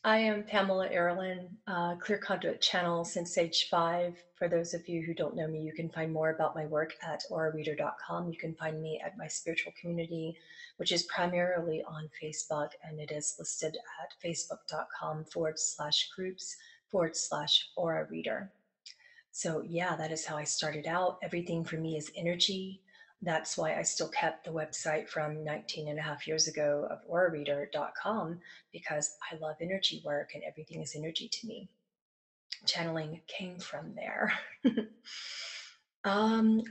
I am Pamela Aaralyn, Clear Conduit Channel since age 5. For those of you who don't know me, you can find more about my work at aurareader.com. You can find me at my spiritual community, which is primarily on Facebook, and it is listed at facebook.com/groups/aura reader. So, yeah, that is how I started out. Everything for me is energy. That's why I still kept the website from 19 and a half years ago of aurareader.com, because I love energy work and everything is energy to me. Channeling came from there.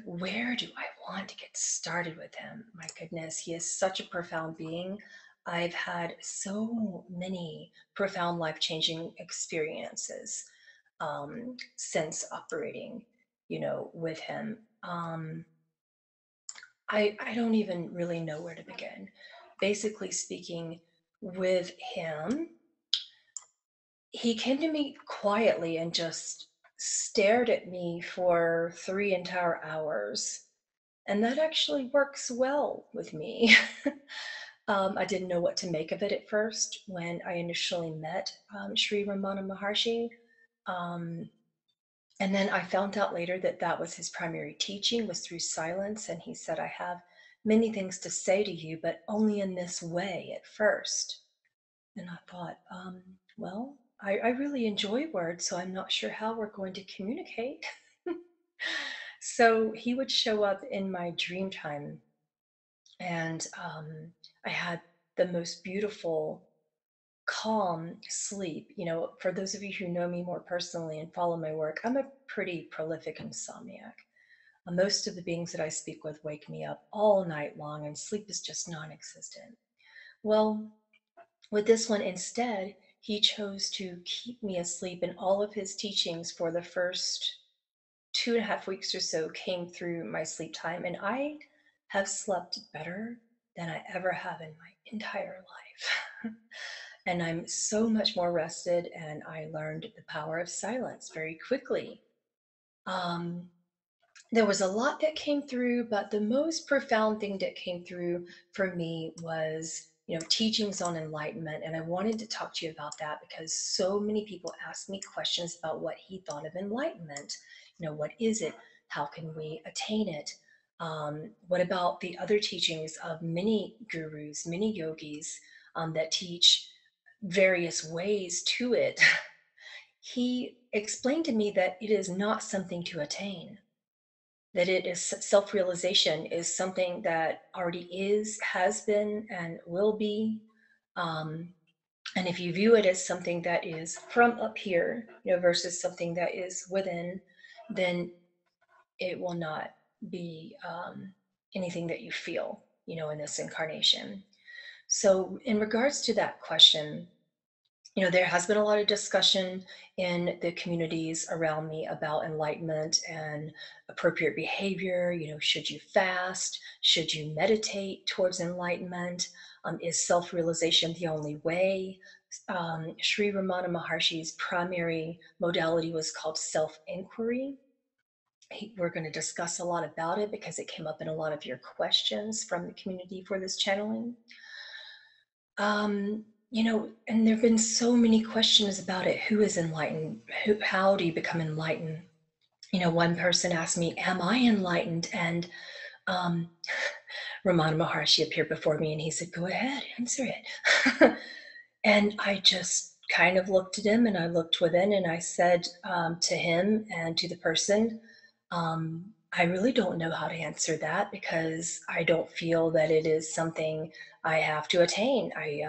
Where do I want to get started with him? My goodness, he is such a profound being. I've had so many profound life changing experiences since operating, with him. I don't even really know where to begin. Basically speaking, with him, he came to me quietly and just stared at me for 3 entire hours. And that actually works well with me. I didn't know what to make of it at first when I initially met Sri Ramana Maharshi. Um, And then I found out later that that was his primary teaching, was through silence. And he said, I have many things to say to you, but only in this way at first. And I thought, well, I really enjoy words, so I'm not sure how we're going to communicate. So he would show up in my dream time, and I had the most beautiful calm sleep. For those of you who know me more personally and follow my work, I'm a pretty prolific insomniac. Most of the beings that I speak with wake me up all night long, and sleep is just non existent. Well, with this one, instead, he chose to keep me asleep, and all of his teachings for the first 2.5 weeks or so came through my sleep time. And I have slept better than I ever have in my entire life. And I'm so much more rested, and I learned the power of silence very quickly. Um, there was a lot that came through, but the most profound thing that came through for me was, teachings on enlightenment. And I wanted to talk to you about that because so many people ask me questions about what he thought of enlightenment. What is it? How can we attain it? What about the other teachings of many gurus, many yogis that teach various ways to it? He explained to me that it is not something to attain, that it is self-realization is something that already is, has been, and will be. Um, and if you view it as something that is from up here, versus something that is within, then it will not be anything that you feel, in this incarnation. So, in regards to that question, there has been a lot of discussion in the communities around me about enlightenment and appropriate behavior. Should you fast? Should you meditate towards enlightenment? Is self realization the only way? Sri Ramana Maharshi's primary modality was called self inquiry. We're going to discuss a lot about it because it came up in a lot of your questions from the community for this channeling. And there have been so many questions about it. Who is enlightened? How do you become enlightened? One person asked me, am I enlightened? And um, Ramana Maharshi appeared before me and he said, go ahead, answer it. And I just kind of looked at him and I looked within and I said to him and to the person, I really don't know how to answer that because I don't feel that it is something I have to attain. I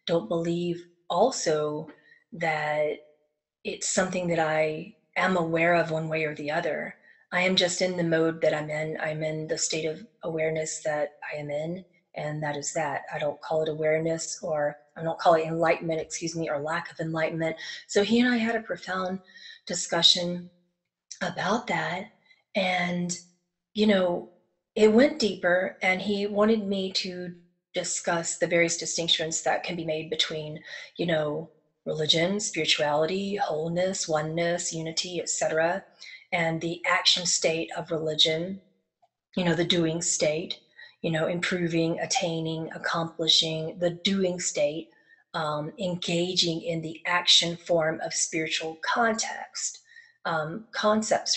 don't believe also that it's something that I am aware of one way or the other. I am just in the mode that I'm in. I'm in the state of awareness that I am in, and that is that. I don't call it awareness, or I don't call it enlightenment, excuse me, or lack of enlightenment. So he and I had a profound discussion about that. And, you know, it went deeper, and he wanted me to discuss the various distinctions that can be made between, religion, spirituality, wholeness, oneness, unity, etc., and the action state of religion, the doing state, improving, attaining, accomplishing, the doing state engaging in the action form of spiritual concepts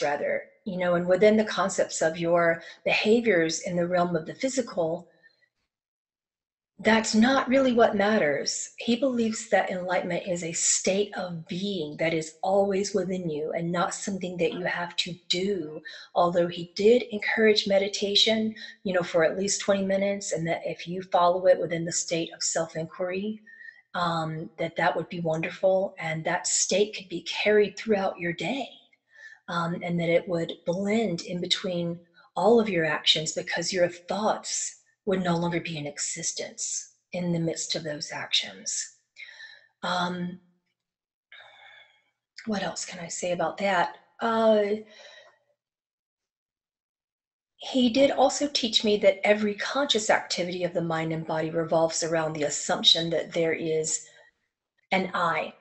rather, and within the concepts of your behaviors in the realm of the physical, that's not really what matters. He believes that enlightenment is a state of being that is always within you and not something that you have to do. Although he did encourage meditation, for at least 20 minutes, and that if you follow it within the state of self-inquiry, that would be wonderful. And that state could be carried throughout your day, and that it would blend in between all of your actions, because your thoughts would no longer be in existence in the midst of those actions. What else can I say about that? He did also teach me that every conscious activity of the mind and body revolves around the assumption that there is an I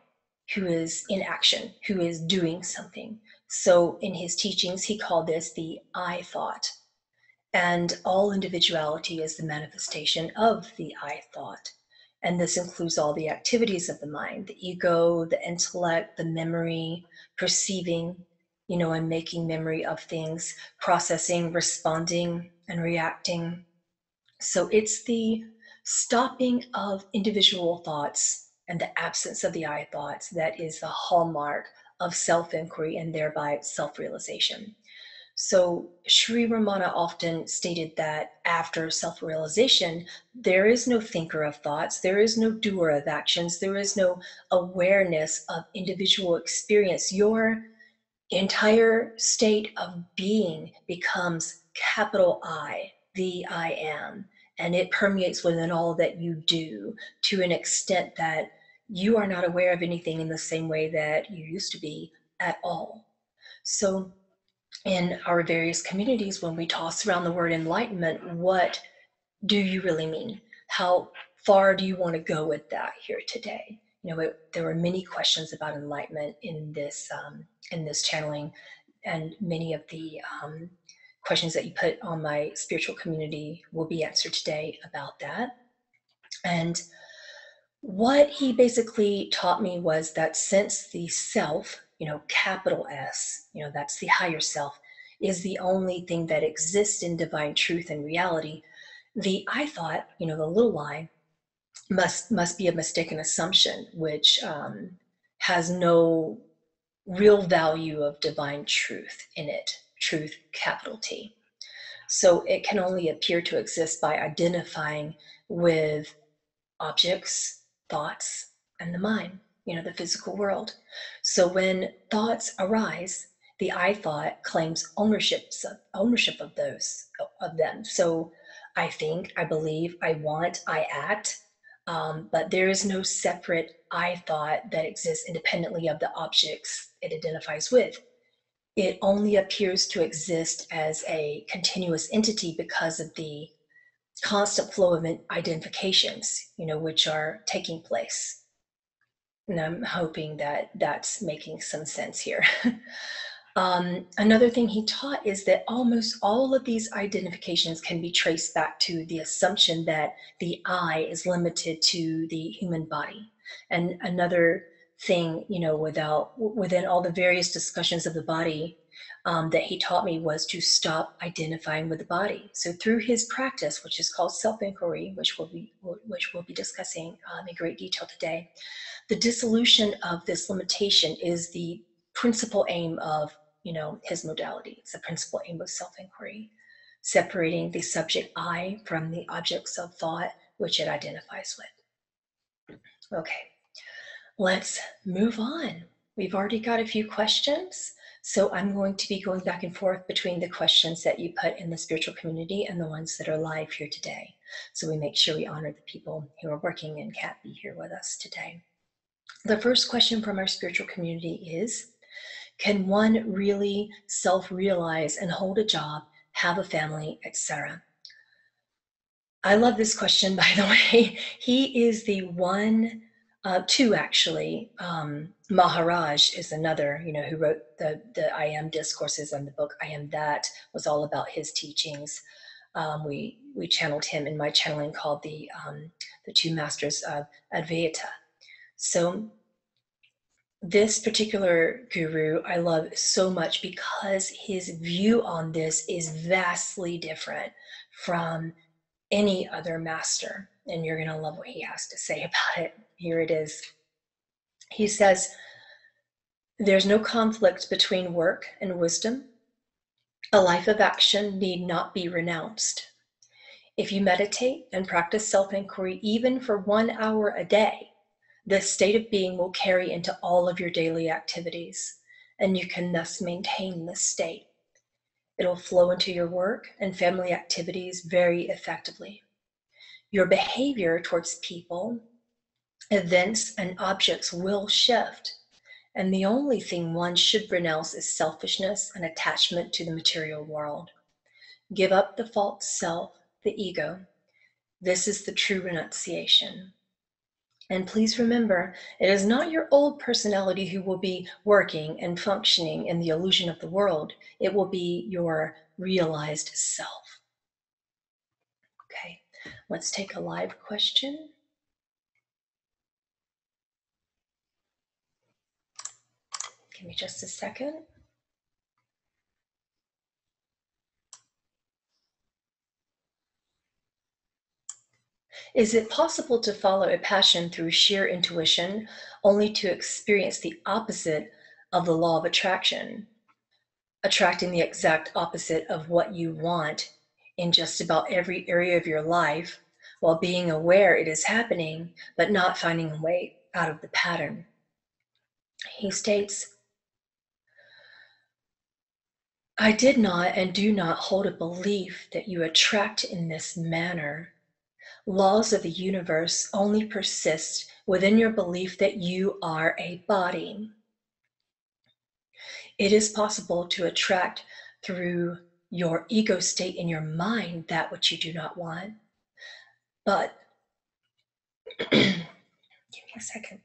who is in action, who is doing something. So in his teachings, he called this the I thought. And all individuality is the manifestation of the I thought. And this includes all the activities of the mind, the ego, the intellect, the memory, perceiving, and making memory of things, processing, responding, and reacting. So it's the stopping of individual thoughts and the absence of the I thoughts that is the hallmark of self-inquiry and thereby self-realization. So Sri Ramana often stated that after self-realization, there is no thinker of thoughts, there is no doer of actions, there is no awareness of individual experience. Your entire state of being becomes capital I, the I am, and it permeates within all that you do to an extent that you are not aware of anything in the same way that you used to be at all. So in our various communities, when we toss around the word enlightenment, what do you really mean? How far do you want to go with that here today? There were many questions about enlightenment in this channeling, and many of the questions that you put on my spiritual community will be answered today about that. And what he basically taught me was that since the self, capital S, that's the higher self, is the only thing that exists in divine truth and reality, the I thought, the little I, must be a mistaken assumption, which has no real value of divine truth in it, truth, capital T. So it can only appear to exist by identifying with objects, thoughts, and the mind, the physical world. So when thoughts arise, the I thought claims ownership of them. So I think, I believe, I want, I act, but there is no separate I thought that exists independently of the objects it identifies with. It only appears to exist as a continuous entity because of the constant flow of identifications, which are taking place. And I'm hoping that that's making some sense here. Another thing he taught is that almost all of these identifications can be traced back to the assumption that the I is limited to the human body. And another thing, within all the various discussions of the body, that he taught me was to stop identifying with the body. So through his practice, which is called self-inquiry, which we'll be discussing in great detail today, the dissolution of this limitation is the principal aim of his modality. It's the principal aim of self-inquiry, separating the subject I from the objects of thought which it identifies with. Okay, let's move on. We've already got a few questions. So I'm going to be going back and forth between the questions that you put in the spiritual community and the ones that are live here today. So we make sure we honor the people who are working and can't be here with us today. The first question from our spiritual community is, can one really self-realize and hold a job, have a family, etc.? I love this question, by the way. He is the one, two actually. Maharaj is another, who wrote the I Am discourses, and the book I Am That was all about his teachings. We channeled him in my channeling called the Two Masters of Advaita. So this particular guru I love so much because his view on this is vastly different from any other master. And you're going to love what he has to say about it. Here it is. He says, there's no conflict between work and wisdom. A life of action need not be renounced. If you meditate and practice self-inquiry even for 1 hour a day, this state of being will carry into all of your daily activities, and you can thus maintain this state. It'll flow into your work and family activities very effectively. Your behavior towards people, events, and objects will shift, and the only thing one should renounce is selfishness and attachment to the material world. Give up the false self, the ego. This is the true renunciation. And please remember, it is not your old personality who will be working and functioning in the illusion of the world. It will be your realized self. Okay, let's take a live question. Give me just a second. Is it possible to follow a passion through sheer intuition only to experience the opposite of the law of attraction, attracting the exact opposite of what you want in just about every area of your life, while being aware it is happening, but not finding a way out of the pattern? He states, I did not and do not hold a belief that you attract in this manner. Laws of the universe only persist within your belief that you are a body. It is possible to attract through your ego state in your mind that which you do not want. But, give me a second.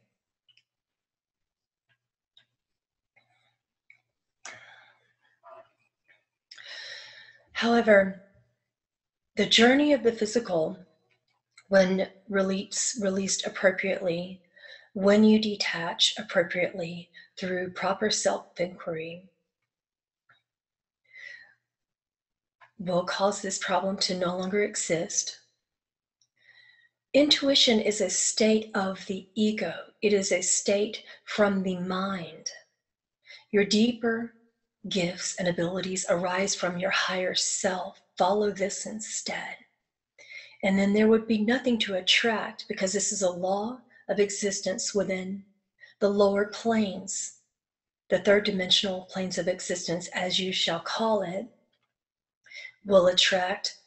However, the journey of the physical, when released appropriately, when you detach appropriately through proper self-inquiry, will cause this problem to no longer exist. Intuition is a state of the ego. It is a state from the mind. Your deeper gifts and abilities arise from your higher self. Follow this instead. And then there would be nothing to attract, because this is a law of existence within the lower planes, the third dimensional planes of existence, as you shall call it, will attract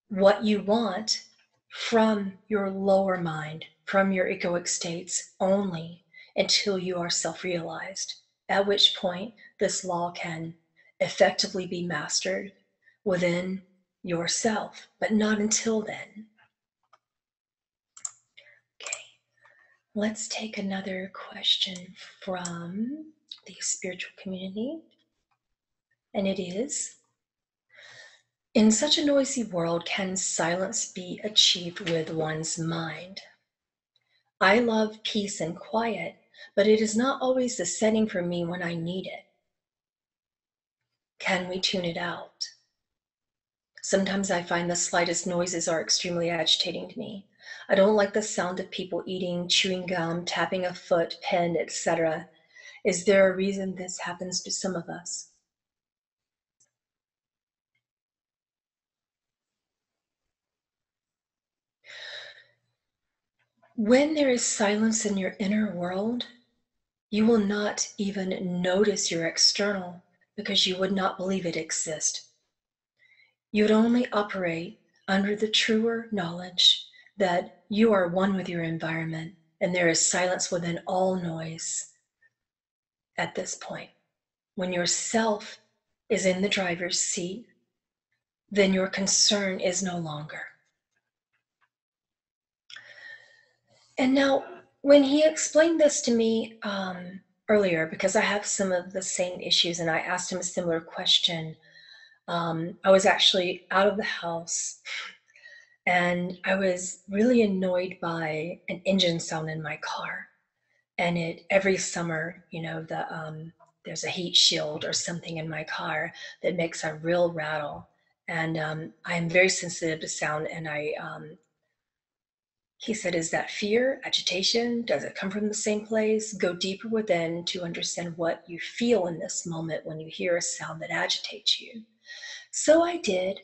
what you want from your lower mind, from your egoic states only, until you are self-realized, at which point this law can effectively be mastered within yourself, but not until then. Okay, let's take another question from the spiritual community, and it is, in such a noisy world, can silence be achieved with one's mind? I love peace and quiet, but it is not always the setting for me when I need it. Can we tune it out? Sometimes I find the slightest noises are extremely agitating to me. I don't like the sound of people eating, chewing gum, tapping a foot, pen, etc. Is there a reason this happens to some of us? When there is silence in your inner world, you will not even notice your external, because you would not believe it exists. You would only operate under the truer knowledge that you are one with your environment, and there is silence within all noise at this point. When your self is in the driver's seat, then your concern is no longer. And now, when he explained this to me earlier, because I have some of the same issues, and I asked him a similar question, I was actually out of the house, and I was really annoyed by an engine sound in my car. And every summer, there's a heat shield or something in my car that makes a real rattle. And I'm very sensitive to sound. And he said, is that fear, agitation? Does it come from the same place? Go deeper within to understand what you feel in this moment when you hear a sound that agitates you. So I did,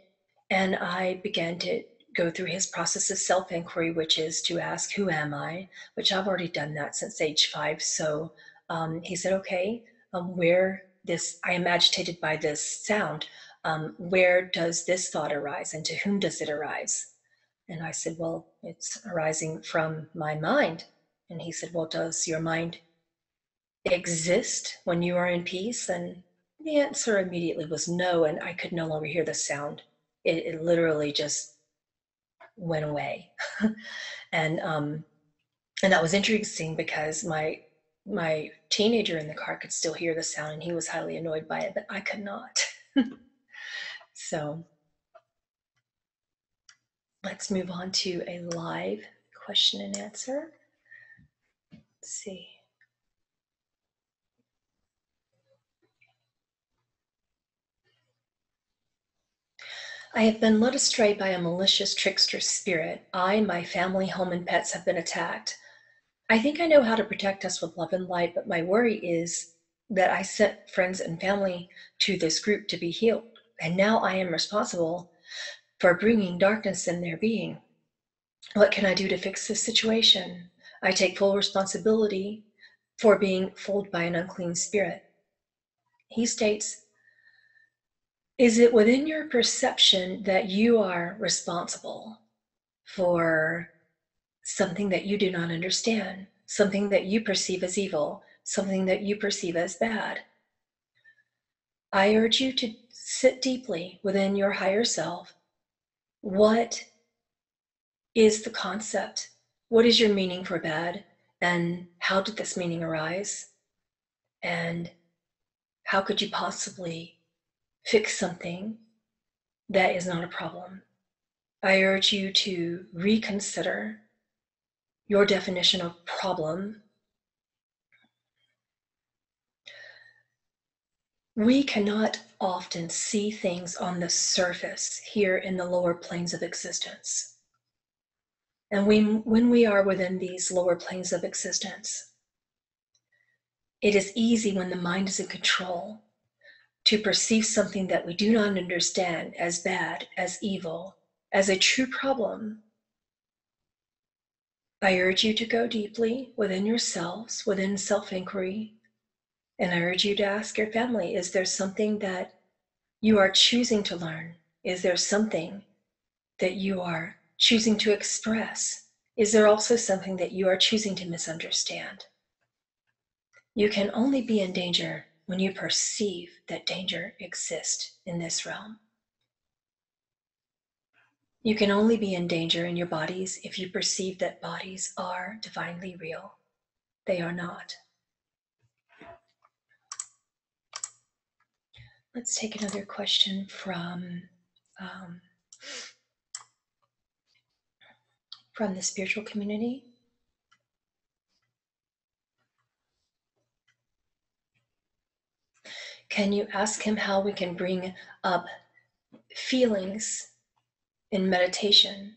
and I began to go through his process of self-inquiry, which is to ask, who am I? Which I've already done that since age 5. So he said, okay, I am agitated by this sound. Where does this thought arise, and to whom does it arise? And I said, well, it's arising from my mind. And he said, well, does your mind exist when you are in peace? And the answer immediately was no, and I could no longer hear the sound. It literally just went away. and that was interesting because my teenager in the car could still hear the sound, and he was highly annoyed by it, but I could not. So let's move on to a live question and answer. Let's see. I have been led astray by a malicious trickster spirit. I, my family, home, and pets have been attacked. I think I know how to protect us with love and light, but my worry is that I sent friends and family to this group to be healed, and now I am responsible for bringing darkness in their being. What can I do to fix this situation? I take full responsibility for being fooled by an unclean spirit. He states, is it within your perception that you are responsible for something that you do not understand, something that you perceive as evil, something that you perceive as bad? I urge you to sit deeply within your higher self. What is the concept? What is your meaning for bad? And how did this meaning arise? And how could you possibly fix something that is not a problem? I urge you to reconsider your definition of problem. We cannot often see things on the surface here in the lower planes of existence. And when we are within these lower planes of existence, it is easy when the mind is in control to perceive something that we do not understand as bad, as evil, as a true problem. I urge you to go deeply within yourselves, within self-inquiry, and I urge you to ask your family, is there something that you are choosing to learn? Is there something that you are choosing to express? Is there also something that you are choosing to misunderstand? You can only be in danger when you perceive that danger exists in this realm. You can only be in danger in your bodies if you perceive that bodies are divinely real. They are not. Let's take another question from the spiritual community. Can you ask him how we can bring up feelings in meditation?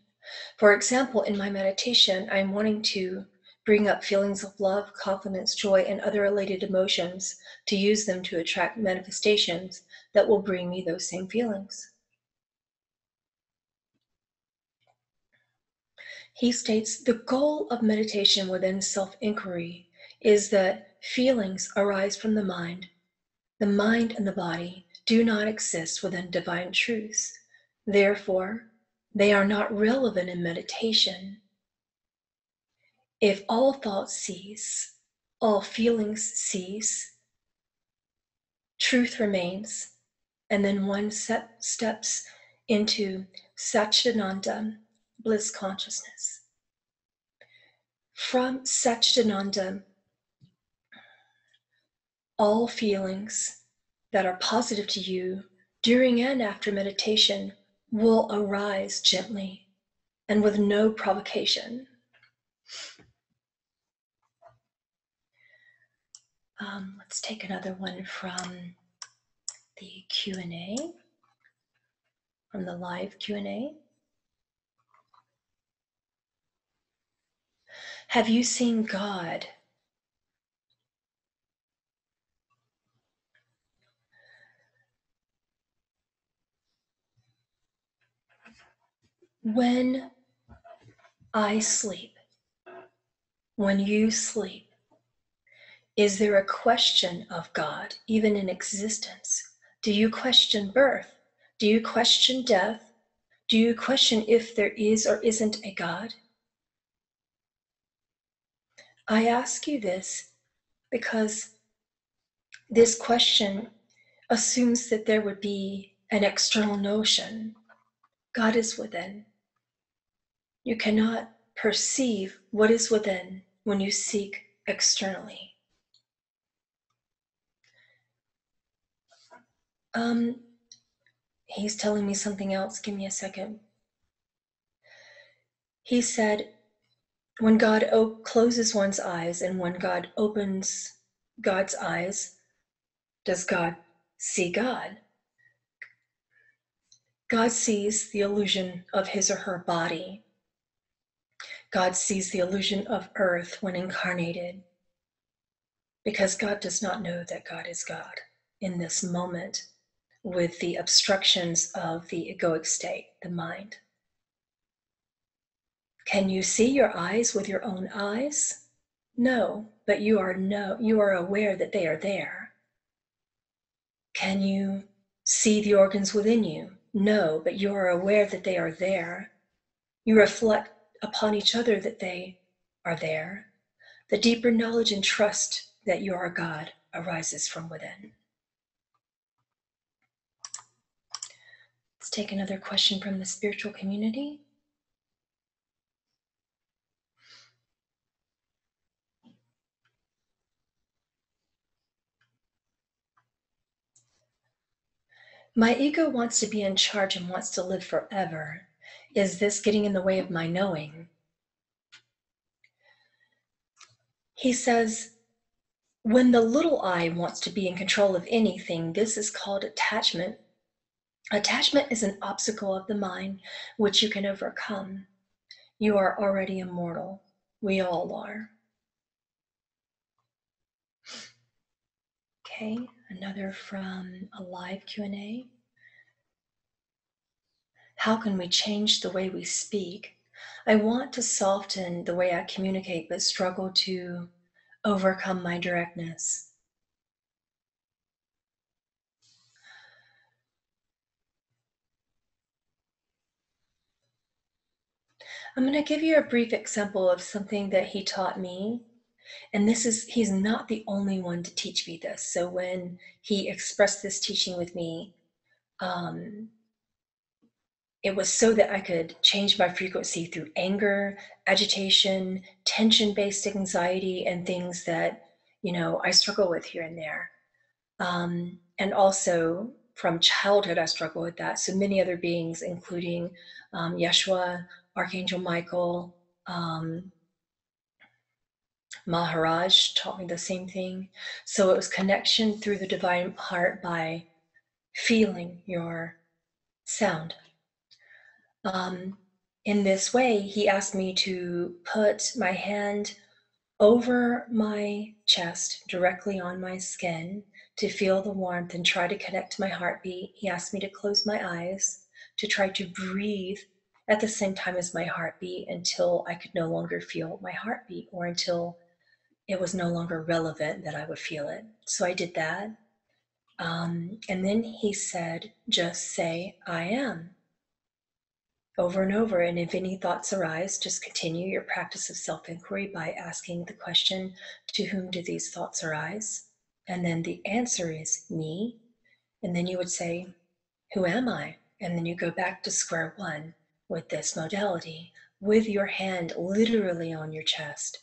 For example, in my meditation, I'm wanting to bring up feelings of love, confidence, joy, and other related emotions to use them to attract manifestations that will bring me those same feelings. He states, the goal of meditation within self-inquiry is that feelings arise from the mind. The mind and the body do not exist within divine truths. Therefore, they are not relevant in meditation. If all thoughts cease, all feelings cease, truth remains, and then one steps into Satchitananda, bliss consciousness. From Satchitananda, all feelings that are positive to you during and after meditation will arise gently and with no provocation. Let's take another one from the Q&A, from the live Q&A. Have you seen God? When I sleep, when you sleep, is there a question of God, even in existence? Do you question birth? Do you question death? Do you question if there is or isn't a God? I ask you this because this question assumes that there would be an external notion. God is within. You cannot perceive what is within when you seek externally. He's telling me something else. Give me a second. He said, when God closes one's eyes and when God opens God's eyes, does God see God? God sees the illusion of his or her body. God sees the illusion of earth when incarnated, because God does not know that God is God in this moment with the obstructions of the egoic state, the mind. Can you see your eyes with your own eyes? No, but you are aware that they are there. Can you see the organs within you? No, but you are aware that they are there. You reflect upon each other that they are there. The deeper knowledge and trust that you are God arises from within. Let's take another question from the spiritual community. My ego wants to be in charge and wants to live forever. Is this getting in the way of my knowing? He says, when the little I wants to be in control of anything, this is called attachment. Attachment is an obstacle of the mind which you can overcome. You are already immortal. We all are. Okay, another from a live Q&A. How can we change the way we speak? I want to soften the way I communicate, but struggle to overcome my directness. I'm going to give you a brief example of something that he taught me. And he's not the only one to teach me this. So when he expressed this teaching with me, it was so that I could change my frequency through anger, agitation, tension-based anxiety, and things that, I struggle with here and there. And also from childhood, I struggle with that. So many other beings, including Yeshua, Archangel Michael, Maharaj taught me the same thing. So it was connection through the divine heart by feeling your sound. In this way, he asked me to put my hand over my chest, directly on my skin, to feel the warmth and try to connect to my heartbeat. He asked me to close my eyes, to try to breathe at the same time as my heartbeat until I could no longer feel my heartbeat, or until it was no longer relevant that I would feel it. So I did that. And then he said, just say, I am, over and over. And if any thoughts arise, just continue your practice of self-inquiry by asking the question, to whom do these thoughts arise? And then the answer is me. And then you would say, who am I? And then you go back to square one with this modality, with your hand literally on your chest.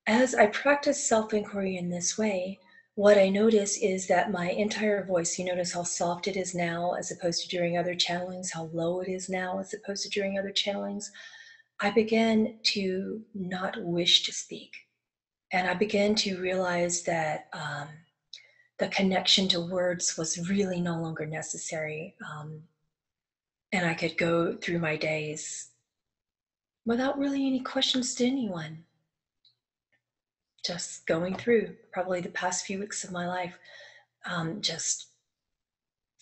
As I practice self-inquiry in this way, what I notice is that my entire voice, you notice how soft it is now as opposed to during other channelings, how low it is now as opposed to during other channelings. I begin to not wish to speak. And I began to realize that the connection to words was really no longer necessary. And I could go through my days without really any questions to anyone. Just going through probably the past few weeks of my life, just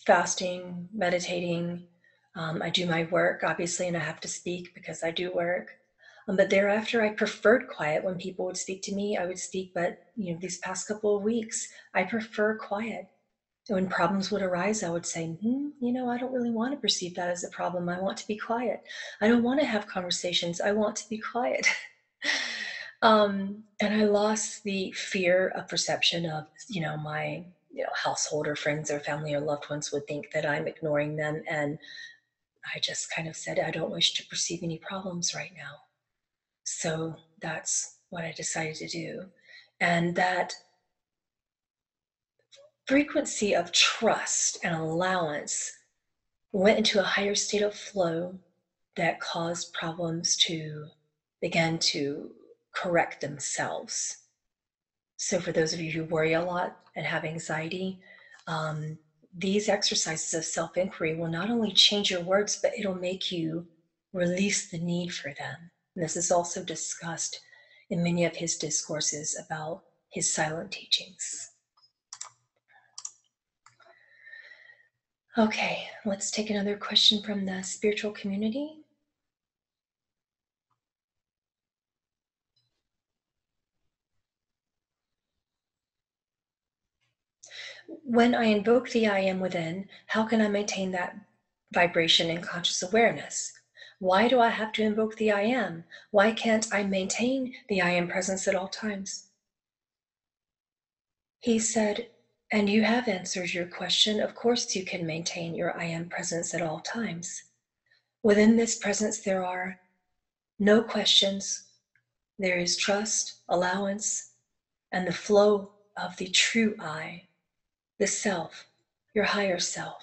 fasting, meditating. I do my work, obviously, and I have to speak because I do work. But thereafter, I preferred quiet. When people would speak to me, I would speak. But these past couple of weeks, I prefer quiet. When problems would arise, I would say, I don't really want to perceive that as a problem. I want to be quiet. I don't want to have conversations. I want to be quiet. And I lost the fear of perception of, my household or friends or family or loved ones would think that I'm ignoring them. And I just kind of said, I don't wish to perceive any problems right now. So that's what I decided to do. And that frequency of trust and allowance went into a higher state of flow that caused problems to begin to correct themselves. So for those of you who worry a lot and have anxiety, these exercises of self-inquiry will not only change your words, but it'll make you release the need for them. And this is also discussed in many of his discourses about his silent teachings. Okay, let's take another question from the spiritual community. When I invoke the I am within, how can I maintain that vibration and conscious awareness? Why do I have to invoke the I am? Why can't I maintain the I am presence at all times? He said, and you have answered your question. Of course you can maintain your I am presence at all times. Within this presence, there are no questions. There is trust, allowance, and the flow of the true I, the self, your higher self.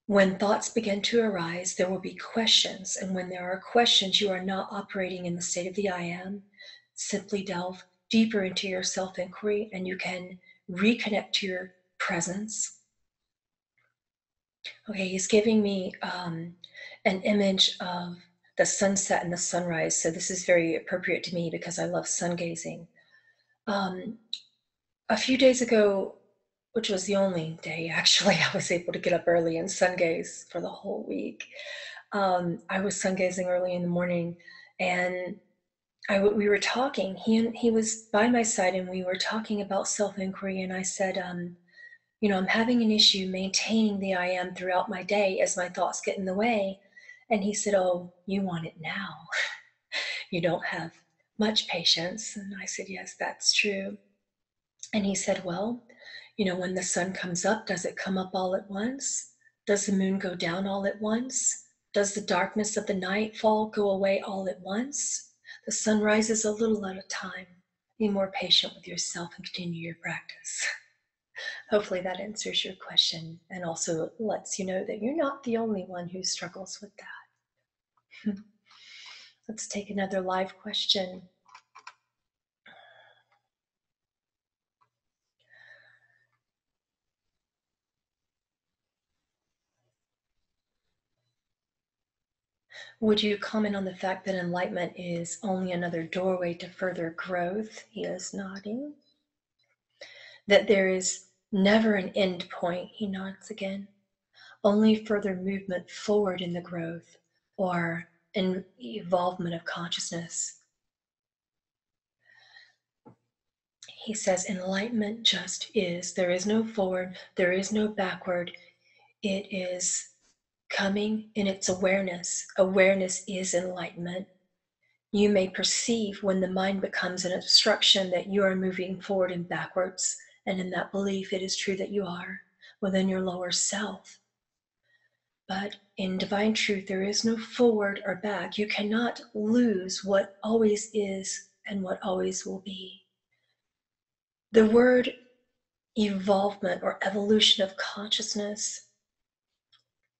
When thoughts begin to arise, there will be questions. And when there are questions, you are not operating in the state of the I am. Simply delve deeper into your self-inquiry and you can reconnect to your presence. Okay, he's giving me an image of the sunset and the sunrise. So this is very appropriate to me because I love sun gazing. A few days ago, which was the only day actually I was able to get up early and sun gaze for the whole week. I was sun gazing early in the morning, and we were talking. He was by my side, and we were talking about self-inquiry. And I said, I'm having an issue maintaining the I am throughout my day as my thoughts get in the way. And he said, "Oh, you want it now. You don't have much patience." And I said, "Yes, that's true." And he said, "Well, when the sun comes up, does it come up all at once? Does the moon go down all at once? Does the darkness of the nightfall go away all at once? The sun rises a little at a time. Be more patient with yourself and continue your practice." Hopefully that answers your question and also lets you know that you're not the only one who struggles with that. Let's take another live question. Would you comment on the fact that enlightenment is only another doorway to further growth? He is nodding. That there is never an end point, he nods again. Only further movement forward in the growth or in evolvement of consciousness. He says enlightenment just is. There is no forward, there is no backward. It is coming in its awareness. Awareness is enlightenment. You may perceive when the mind becomes an obstruction that you are moving forward and backwards, and in that belief it is true that you are within your lower self. But in divine truth, there is no forward or back. You cannot lose what always is and what always will be. The word evolvement or evolution of consciousness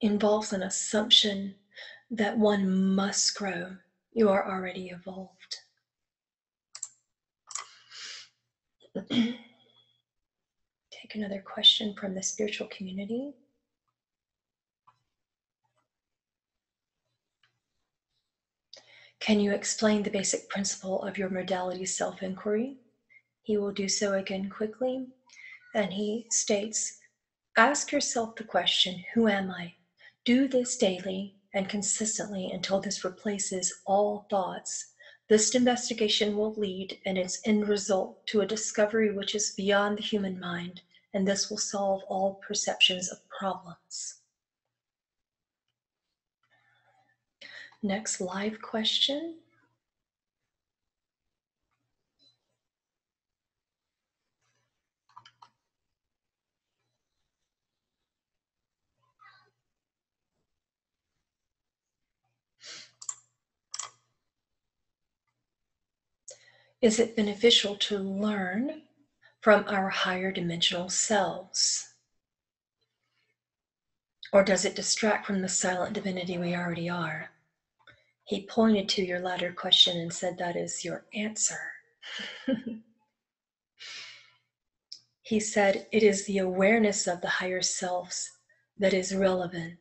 involves an assumption that one must grow. You are already evolved. Take another question from the spiritual community. Can you explain the basic principle of your modality self-inquiry? He will do so again quickly, and he states, ask yourself the question, who am I? Do this daily and consistently until this replaces all thoughts. This investigation will lead in its end result to a discovery which is beyond the human mind, and this will solve all perceptions of problems. Next live question. Is it beneficial to learn from our higher dimensional selves? Or does it distract from the silent divinity we already are? He pointed to your latter question and said that is your answer. He said it is the awareness of the higher selves that is relevant.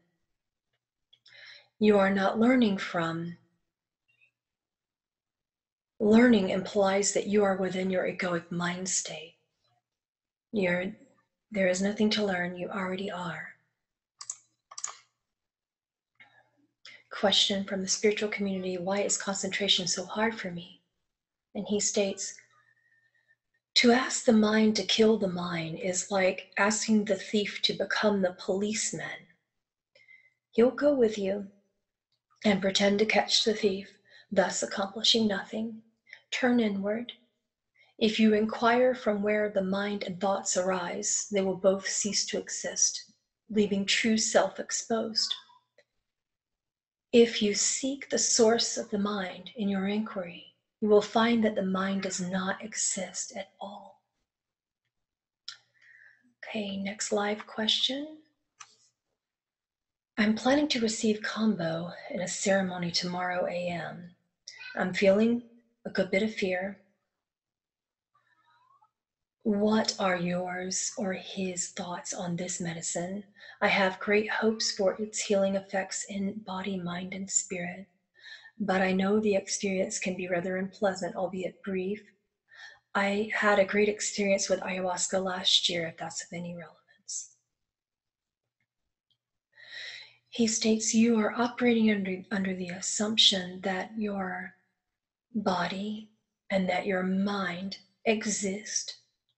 You are not learning from. Learning implies that you are within your egoic mind state. There is nothing to learn, you already are. Question from the spiritual community, why is concentration so hard for me? And he states, to ask the mind to kill the mind is like asking the thief to become the policeman. He'll go with you and pretend to catch the thief, thus accomplishing nothing. Turn inward. If you inquire from where the mind and thoughts arise, they will both cease to exist, leaving true self exposed. If you seek the source of the mind in your inquiry, you will find that the mind does not exist at all. Okay, next live question. I'm planning to receive combo in a ceremony tomorrow a.m. I'm feeling a good bit of fear. What are yours or his thoughts on this medicine? I have great hopes for its healing effects in body, mind, and spirit, but I know the experience can be rather unpleasant, albeit brief. I had a great experience with ayahuasca last year, if that's of any relevance. He states you are operating under the assumption that your body and that your mind exist,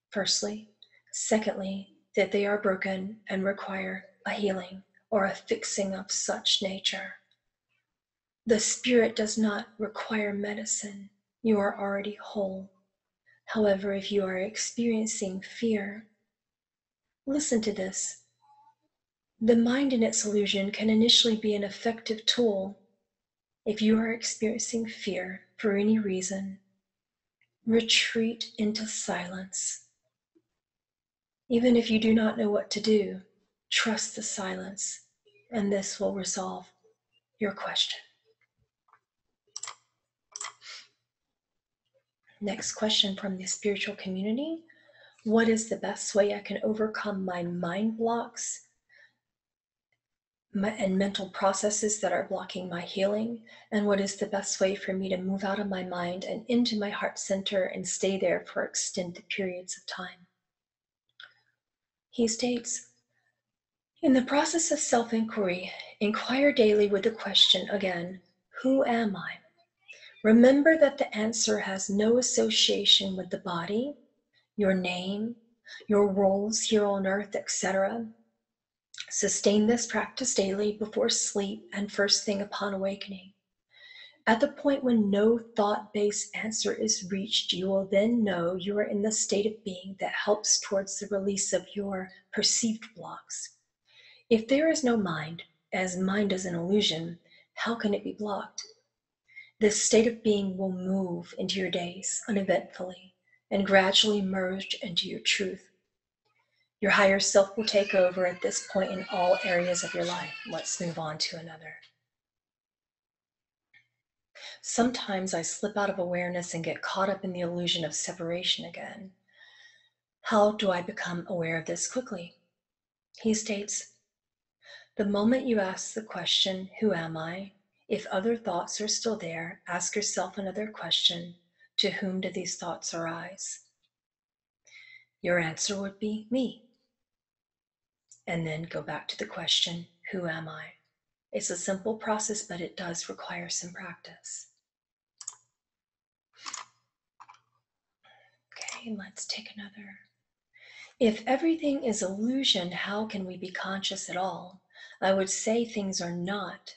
firstly. Secondly, that they are broken and require a healing or a fixing of such nature. The spirit does not require medicine. You are already whole. However, if you are experiencing fear, listen to this. The mind in its illusion can initially be an effective tool. If you are experiencing fear for any reason, retreat into silence. Even if you do not know what to do, trust the silence, and this will resolve your question. Next question from the spiritual community. What is the best way I can overcome my mind blocks and mental processes that are blocking my healing? And what is the best way for me to move out of my mind and into my heart center and stay there for extended periods of time? He states, in the process of self-inquiry, inquire daily with the question again, who am I? Remember that the answer has no association with the body, your name, your roles here on earth, etc. Sustain this practice daily before sleep and first thing upon awakening. At the point when no thought-based answer is reached, you will then know you are in the state of being that helps towards the release of your perceived blocks. If there is no mind, as mind is an illusion, how can it be blocked? This state of being will move into your days uneventfully and gradually merge into your truth. Your higher self will take over at this point in all areas of your life. Let's move on to another. Sometimes I slip out of awareness and get caught up in the illusion of separation again. How do I become aware of this quickly? He states, the moment you ask the question, who am I? If other thoughts are still there, ask yourself another question. To whom do these thoughts arise? Your answer would be me. And then go back to the question, who am I? It's a simple process, but it does require some practice. Okay, let's take another. If everything is illusion, how can we be conscious at all? I would say things are not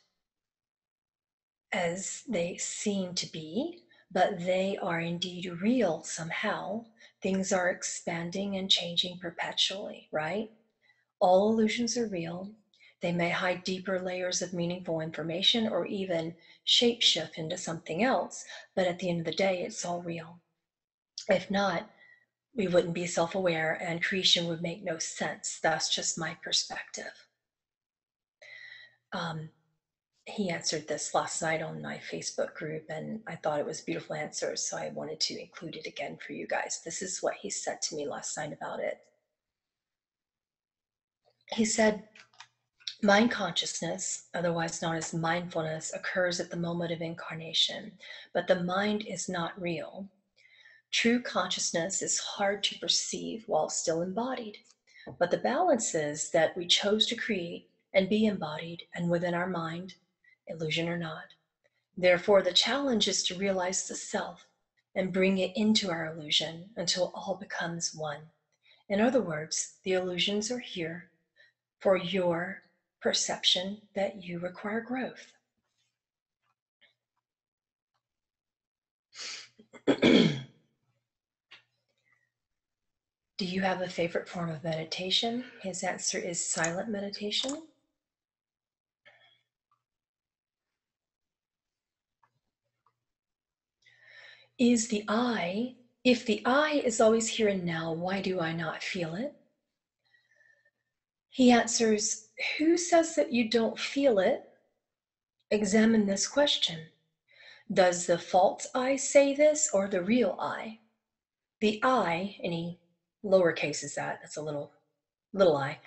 as they seem to be, but they are indeed real somehow. Things are expanding and changing perpetually, right? All illusions are real. They may hide deeper layers of meaningful information or even shapeshift into something else, but at the end of the day, it's all real. If not, we wouldn't be self aware and creation would make no sense. That's just my perspective. He answered this last night on my Facebook group, and I thought it was a beautiful answer, so I wanted to include it again for you guys. This is what he said to me last night about it. He said, mind consciousness, otherwise known as mindfulness, occurs at the moment of incarnation, but the mind is not real. True consciousness is hard to perceive while still embodied, but the balance is that we chose to create and be embodied and within our mind, illusion or not. Therefore, the challenge is to realize the self and bring it into our illusion until all becomes one. In other words, the illusions are here for your perception that you require growth. Do you have a favorite form of meditation? His answer is silent meditation. Is the I, if the I is always here and now, why do I not feel it? He answers, who says that you don't feel it? Examine this question. Does the false I say this or the real I? The I, and he lowercases that's a little I.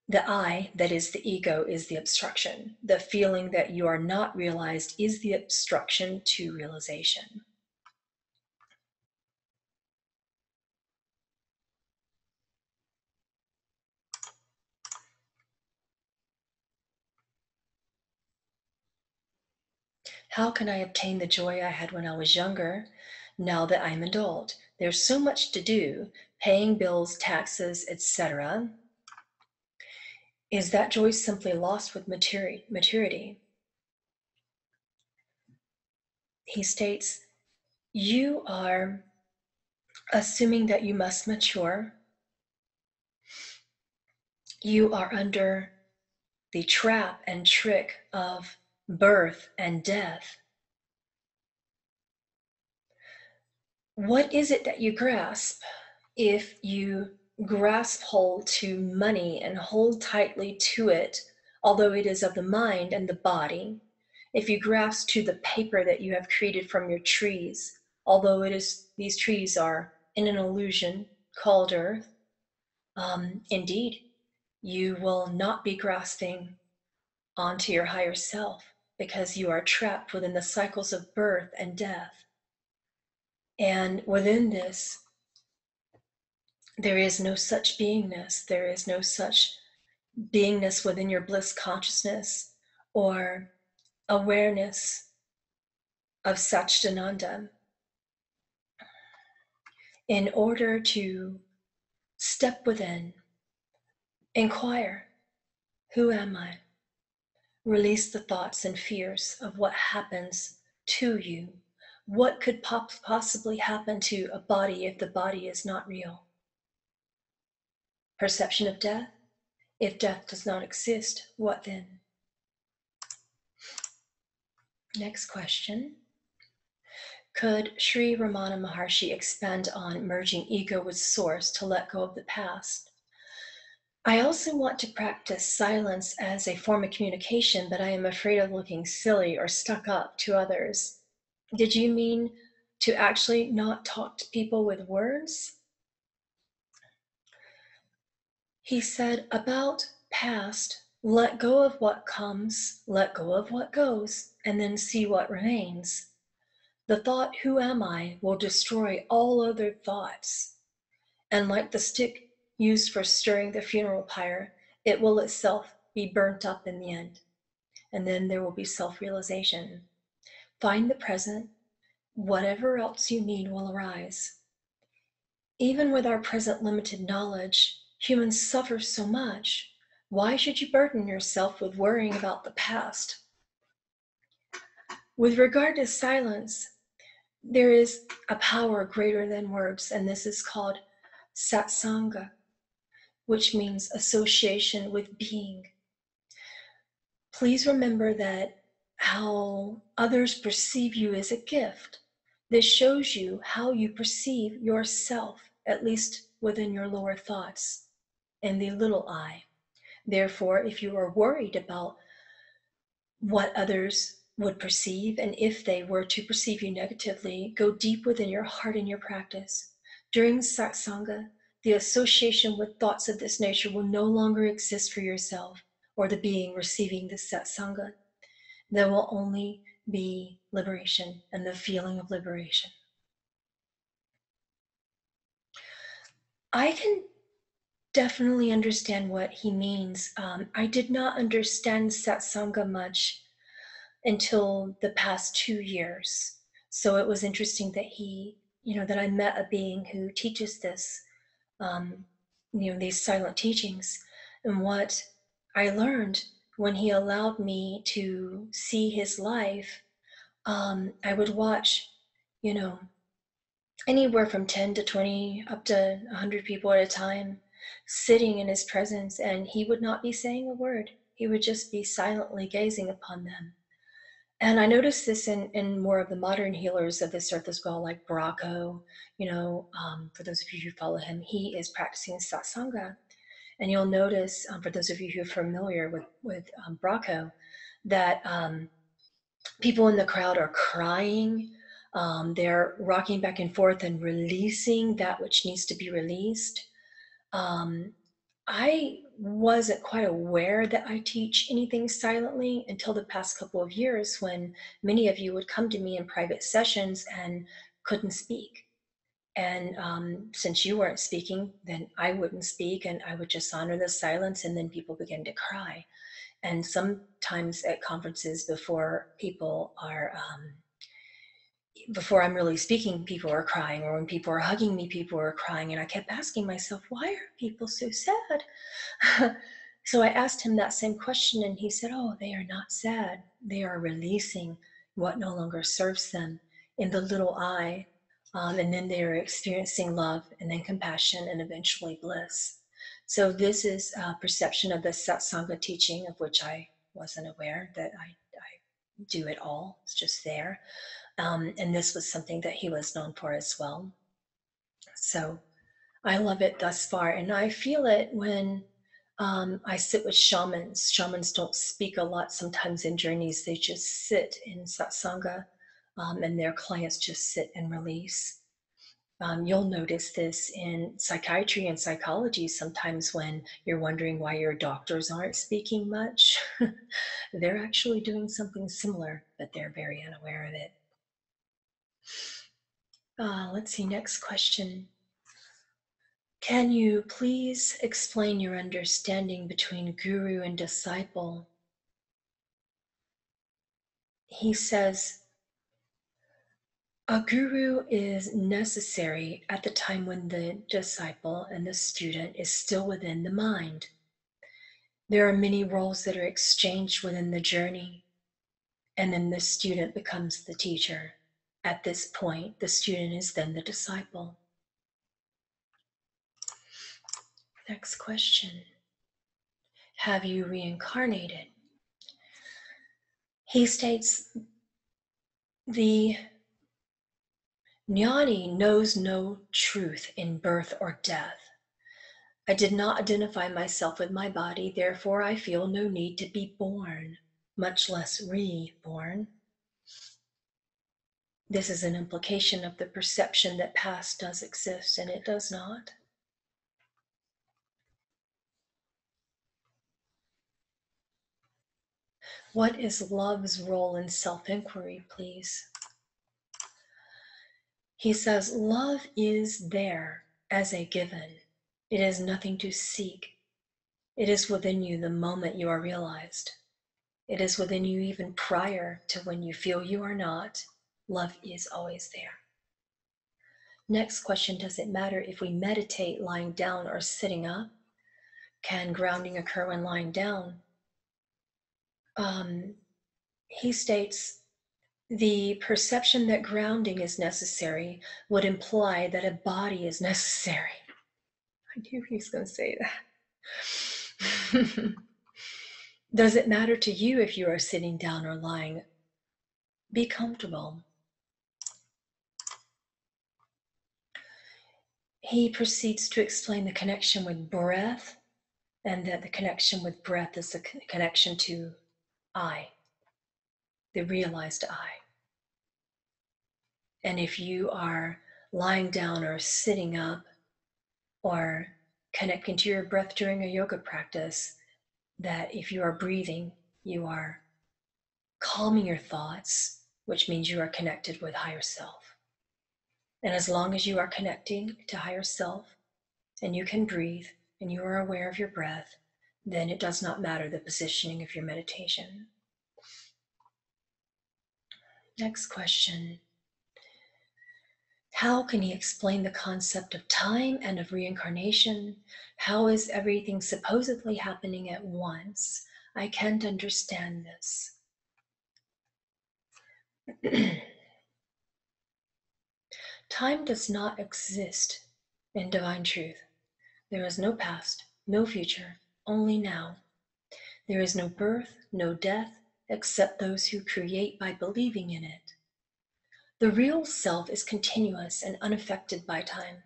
The I, that is the ego, is the obstruction. The feeling that you are not realized is the obstruction to realization. How can I obtain the joy I had when I was younger now that I'm an adult? There's so much to do, paying bills, taxes, etc. Is that joy simply lost with maturity? He states, you are assuming that you must mature. You are under the trap and trick of birth and death. What is it that you grasp? If you grasp hold to money and hold tightly to it, although it is of the mind and the body, if you grasp to the paper that you have created from your trees, although it is these trees are in an illusion called earth, indeed, you will not be grasping onto your higher self because you are trapped within the cycles of birth and death. And within this, there is no such beingness. There is no such beingness within your bliss consciousness or awareness of Satchitananda. In order to step within, inquire, who am I? Release the thoughts and fears of what happens to you. What could possibly happen to a body if the body is not real? Perception of death? If death does not exist, what then? Next question. Could Sri Ramana Maharshi expand on merging ego with source to let go of the past? I also want to practice silence as a form of communication, but I am afraid of looking silly or stuck up to others. Did you mean to actually not talk to people with words? He said, about past, let go of what comes, let go of what goes, and then see what remains. The thought, who am I, will destroy all other thoughts. And like the stick used for stirring the funeral pyre, it will itself be burnt up in the end. And then there will be self-realization. Find the present. Whatever else you need will arise. Even with our present limited knowledge, humans suffer so much. Why should you burden yourself with worrying about the past? With regard to silence, there is a power greater than words, and this is called satsanga, which means association with being. Please remember that how others perceive you is a gift. This shows you how you perceive yourself, at least within your lower thoughts and the little I. Therefore, if you are worried about what others would perceive, and if they were to perceive you negatively, go deep within your heart in your practice. During satsanga, the association with thoughts of this nature will no longer exist for yourself or the being receiving this satsanga. There will only be liberation and the feeling of liberation. I can definitely understand what he means. I did not understand satsanga much until the past 2 years. So it was interesting that that I met a being who teaches this, these silent teachings. And what I learned when he allowed me to see his life, I would watch, anywhere from 10 to 20 up to 100 people at a time sitting in his presence, and he would not be saying a word. He would just be silently gazing upon them. And I noticed this in more of the modern healers of this earth as well, like Bracco. For those of you who follow him, he is practicing satsanga. And you'll notice, for those of you who are familiar with Bracco, that people in the crowd are crying. They're rocking back and forth and releasing that which needs to be released. I wasn't quite aware that I teach anything silently until the past couple of years, when many of you would come to me in private sessions and couldn't speak. And since you weren't speaking, then I wouldn't speak, and I would just honor the silence, and then people began to cry. And sometimes at conferences, before I'm really speaking, people are crying, or when people are hugging me, people are crying. And I kept asking myself, why are people so sad? So I asked him that same question, and he said, oh, they are not sad. They are releasing what no longer serves them in the little I. And then they are experiencing love, and then compassion, and eventually bliss. So this is a perception of the satsanga teaching, of which I wasn't aware that I do it all. It's just there. And this was something that he was known for as well. So I love it thus far. And I feel it when I sit with shamans. Shamans don't speak a lot sometimes in journeys. They just sit in satsanga, and their clients just sit and release. You'll notice this in psychiatry and psychology sometimes when you're wondering why your doctors aren't speaking much. They're actually doing something similar, but they're very unaware of it. Let's see, next question. Can you please explain your understanding between guru and disciple? He says, a guru is necessary at the time when the disciple and the student is still within the mind. There are many roles that are exchanged within the journey, and then the student becomes the teacher. At this point, the student is then the disciple. Next question. Have you reincarnated? He states, the jnani knows no truth in birth or death. I did not identify myself with my body, therefore I feel no need to be born, much less reborn. This is an implication of the perception that past does exist, and it does not. What is love's role in self-inquiry, please? He says, love is there as a given. It is nothing to seek. It is within you the moment you are realized. It is within you even prior to when you feel you are not. Love is always there. Next question, does it matter if we meditate lying down or sitting up? Can grounding occur when lying down? He states, the perception that grounding is necessary would imply that a body is necessary. I knew he was going to say that. Does it matter to you if you are sitting down or lying? Be comfortable. He proceeds to explain the connection with breath, and that the connection with breath is the connection to I, the realized I. And if you are lying down or sitting up or connecting to your breath during a yoga practice, that if you are breathing, you are calming your thoughts, which means you are connected with higher self. And as long as you are connecting to higher self and you can breathe and you are aware of your breath, then it does not matter the positioning of your meditation. Next question. How can he explain the concept of time and of reincarnation? How is everything supposedly happening at once? I can't understand this. Time does not exist in divine truth. There is no past, no future, only now. There is no birth, no death, except those who create by believing in it. The real self is continuous and unaffected by time.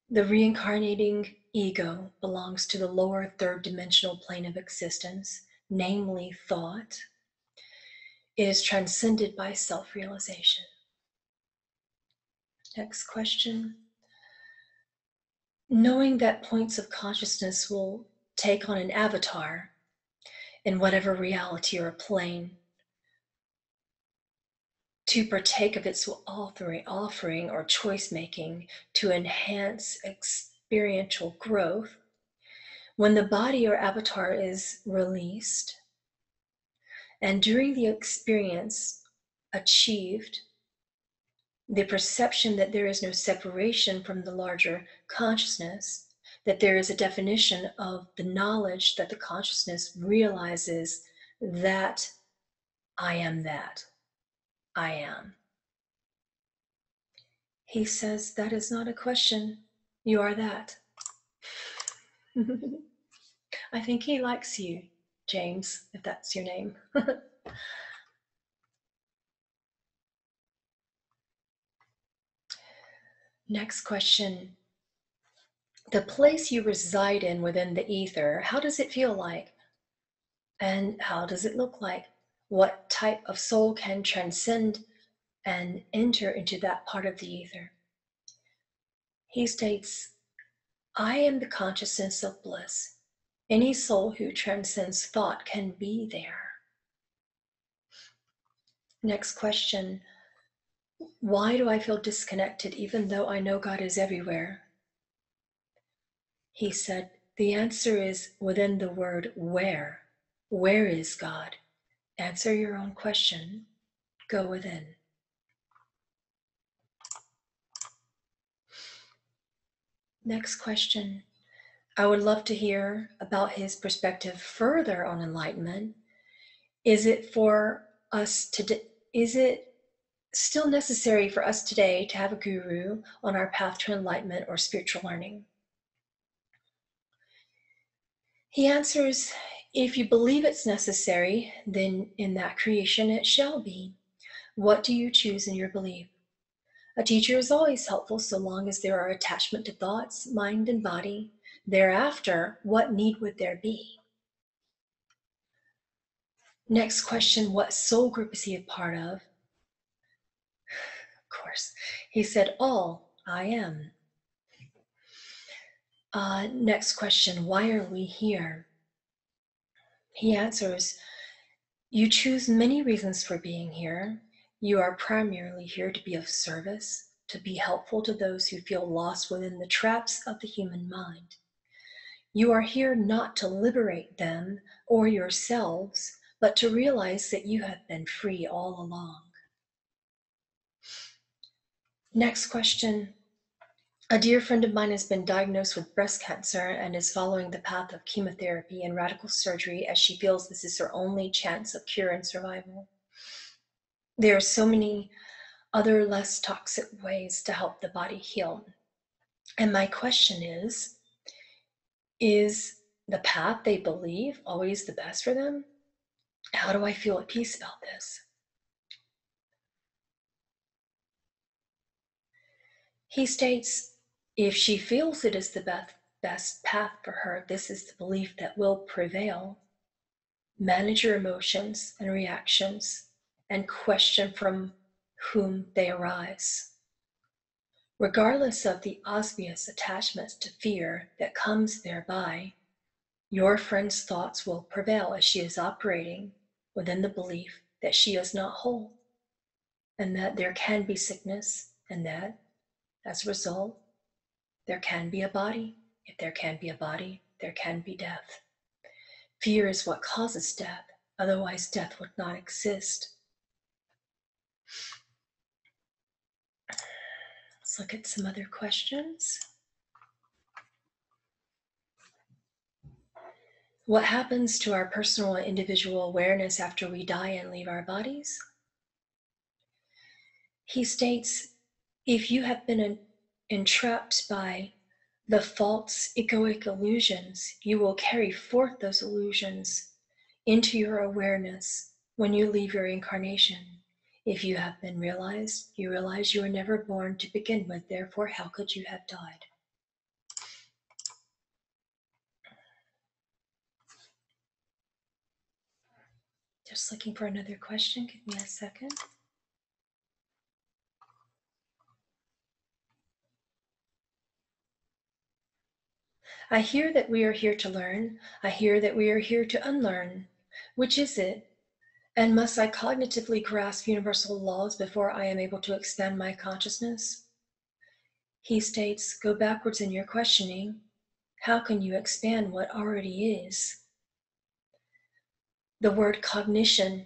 The reincarnating ego belongs to the lower third dimensional plane of existence, namely thought. It is transcended by self-realization. Next question. Knowing that points of consciousness will take on an avatar in whatever reality or plane to partake of its offering or choice making to enhance experiential growth, when the body or avatar is released and during the experience achieved, the perception that there is no separation from the larger consciousness, that there is a definition of the knowledge that the consciousness realizes that I am that. I am. He says, that is not a question. You are that. I think he likes you, James, if that's your name. Next question. The place you reside in within the ether, how does it feel like? And how does it look like? What type of soul can transcend and enter into that part of the ether? He states, I am the consciousness of bliss. Any soul who transcends thought can be there. Next question. Why do I feel disconnected even though I know God is everywhere? He said, the answer is within the word where. Where is God? Answer your own question. Go within. Next question. I would love to hear about his perspective further on enlightenment. Is it still necessary for us today to have a guru on our path to enlightenment or spiritual learning? He answers, if you believe it's necessary, then in that creation it shall be. What do you choose in your belief? A teacher is always helpful so long as there are attachment to thoughts, mind, and body. Thereafter, what need would there be? Next question, what soul group is he a part of? Of course, he said, all, I am. Next question, why are we here? He answers, You choose many reasons for being here. You are primarily here to be of service, to be helpful to those who feel lost within the traps of the human mind. You are here not to liberate them or yourselves, but to realize that you have been free all along. Next question. A dear friend of mine has been diagnosed with breast cancer and is following the path of chemotherapy and radical surgery as she feels this is her only chance of cure and survival. There are so many other less toxic ways to help the body heal. And my question is the path they believe always the best for them? How do I feel at peace about this? He states, if she feels it is the best path for her, this is the belief that will prevail. Manage your emotions and reactions and question from whom they arise. Regardless of the obvious attachments to fear that comes thereby, your friend's thoughts will prevail as she is operating within the belief that she is not whole and that there can be sickness and that, as a result, there can be a body. If there can be a body, there can be death. Fear is what causes death, otherwise death would not exist. Let's look at some other questions. What happens to our personal and individual awareness after we die and leave our bodies? He states, if you have been entrapped by the false egoic illusions, you will carry forth those illusions into your awareness when you leave your incarnation. If you have been realized, you realize you were never born to begin with, therefore, how could you have died? Just looking for another question. Give me a second. I hear that we are here to learn. I hear that we are here to unlearn. Which is it? And must I cognitively grasp universal laws before I am able to expand my consciousness? He states, go backwards in your questioning. How can you expand what already is? The word cognition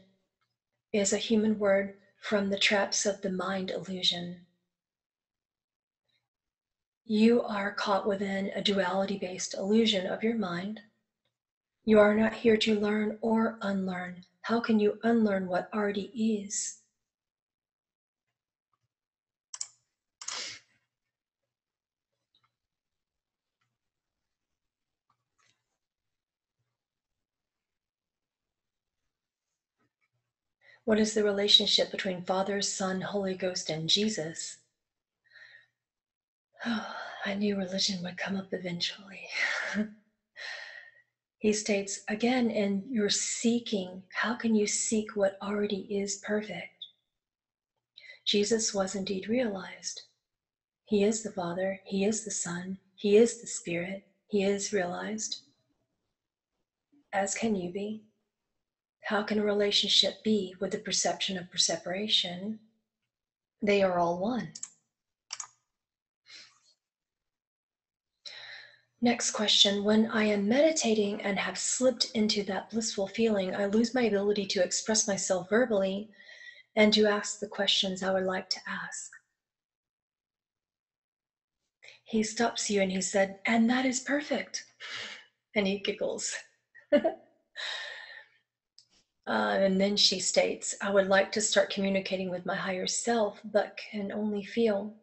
is a human word from the traps of the mind illusion. You are caught within a duality-based illusion of your mind. You are not here to learn or unlearn. How can you unlearn what already is? What is the relationship between Father, Son, Holy Ghost, and Jesus? Oh, I knew religion would come up eventually. He states, again, and you're seeking. How can you seek what already is perfect? Jesus was indeed realized. He is the Father, He is the Son, He is the Spirit, He is realized. As can you be? How can a relationship be with the perception of separation? They are all one. Next question. When I am meditating and have slipped into that blissful feeling, I lose my ability to express myself verbally and to ask the questions I would like to ask. He stops you and he said, and that is perfect. And he giggles. And then she states, I would like to start communicating with my higher self, but can only feel.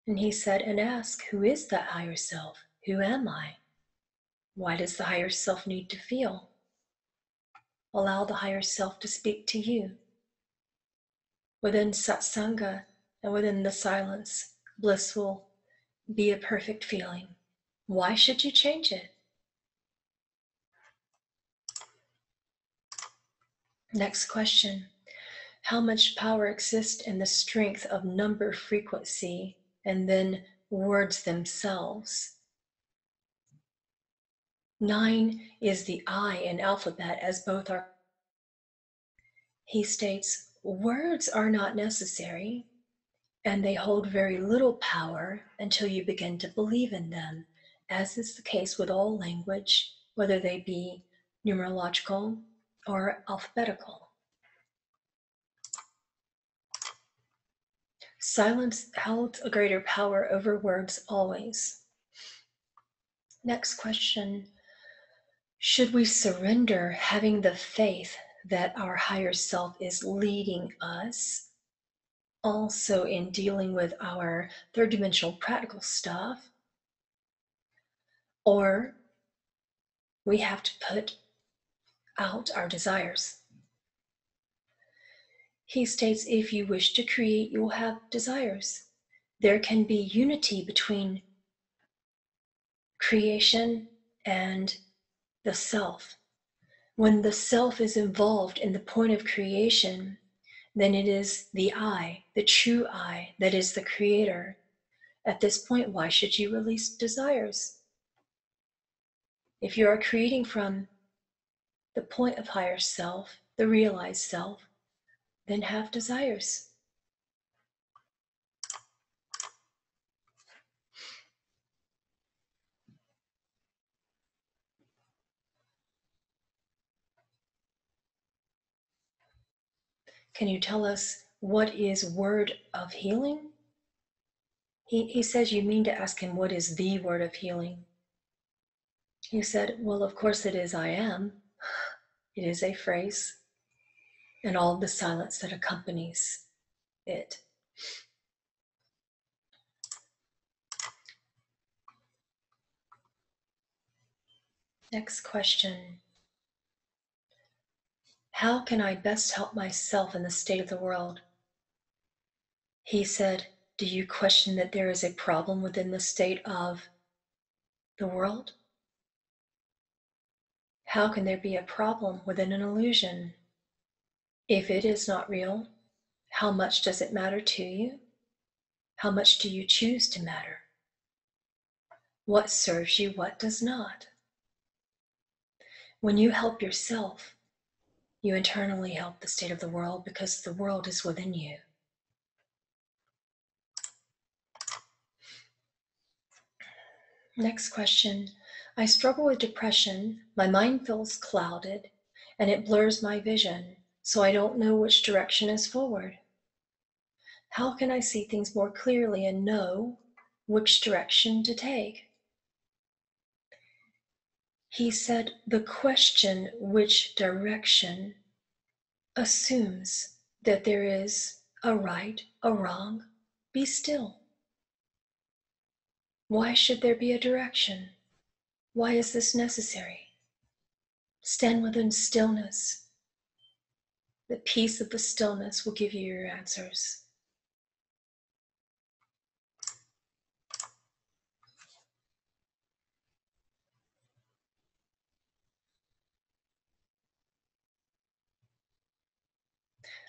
And he said, and ask, who is that higher self? Who am I? Why does the higher self need to feel? Allow the higher self to speak to you. Within satsanga and within the silence, bliss will be a perfect feeling. Why should you change it? Next question. How much power exists in the strength of number frequency and then words themselves? 9 is the I in alphabet, as both are He states, words are not necessary, and they hold very little power until you begin to believe in them, as is the case with all language, whether they be numerological or alphabetical. Silence held a greater power over words always. Next question. Should we surrender having the faith that our higher self is leading us also in dealing with our third dimensional practical stuff? Or we have to put out our desires? He states, if you wish to create, you will have desires. There can be unity between creation and the self. When the self is involved in the point of creation, then it is the I, the true I, that is the creator. At this point, why should you release desires? If you are creating from the point of higher self, the realized self, then have desires. Can you tell us what is word of healing? He says you mean to ask him what is the word of healing. He said, well, of course it is I am. It is a phrase and all the silence that accompanies it. Next question. How can I best help myself in the state of the world? He said, do you question that there is a problem within the state of the world? How can there be a problem within an illusion? If it is not real, how much does it matter to you? How much do you choose to matter? What serves you, what does not? When you help yourself, you internally help the state of the world because the world is within you. Next question. I struggle with depression. My mind feels clouded and it blurs my vision, so I don't know which direction is forward. How can I see things more clearly and know which direction to take? He said, the question, which direction, assumes that there is a right, a wrong. Be still. Why should there be a direction? Why is this necessary? Stand within stillness. The peace of the stillness will give you your answers.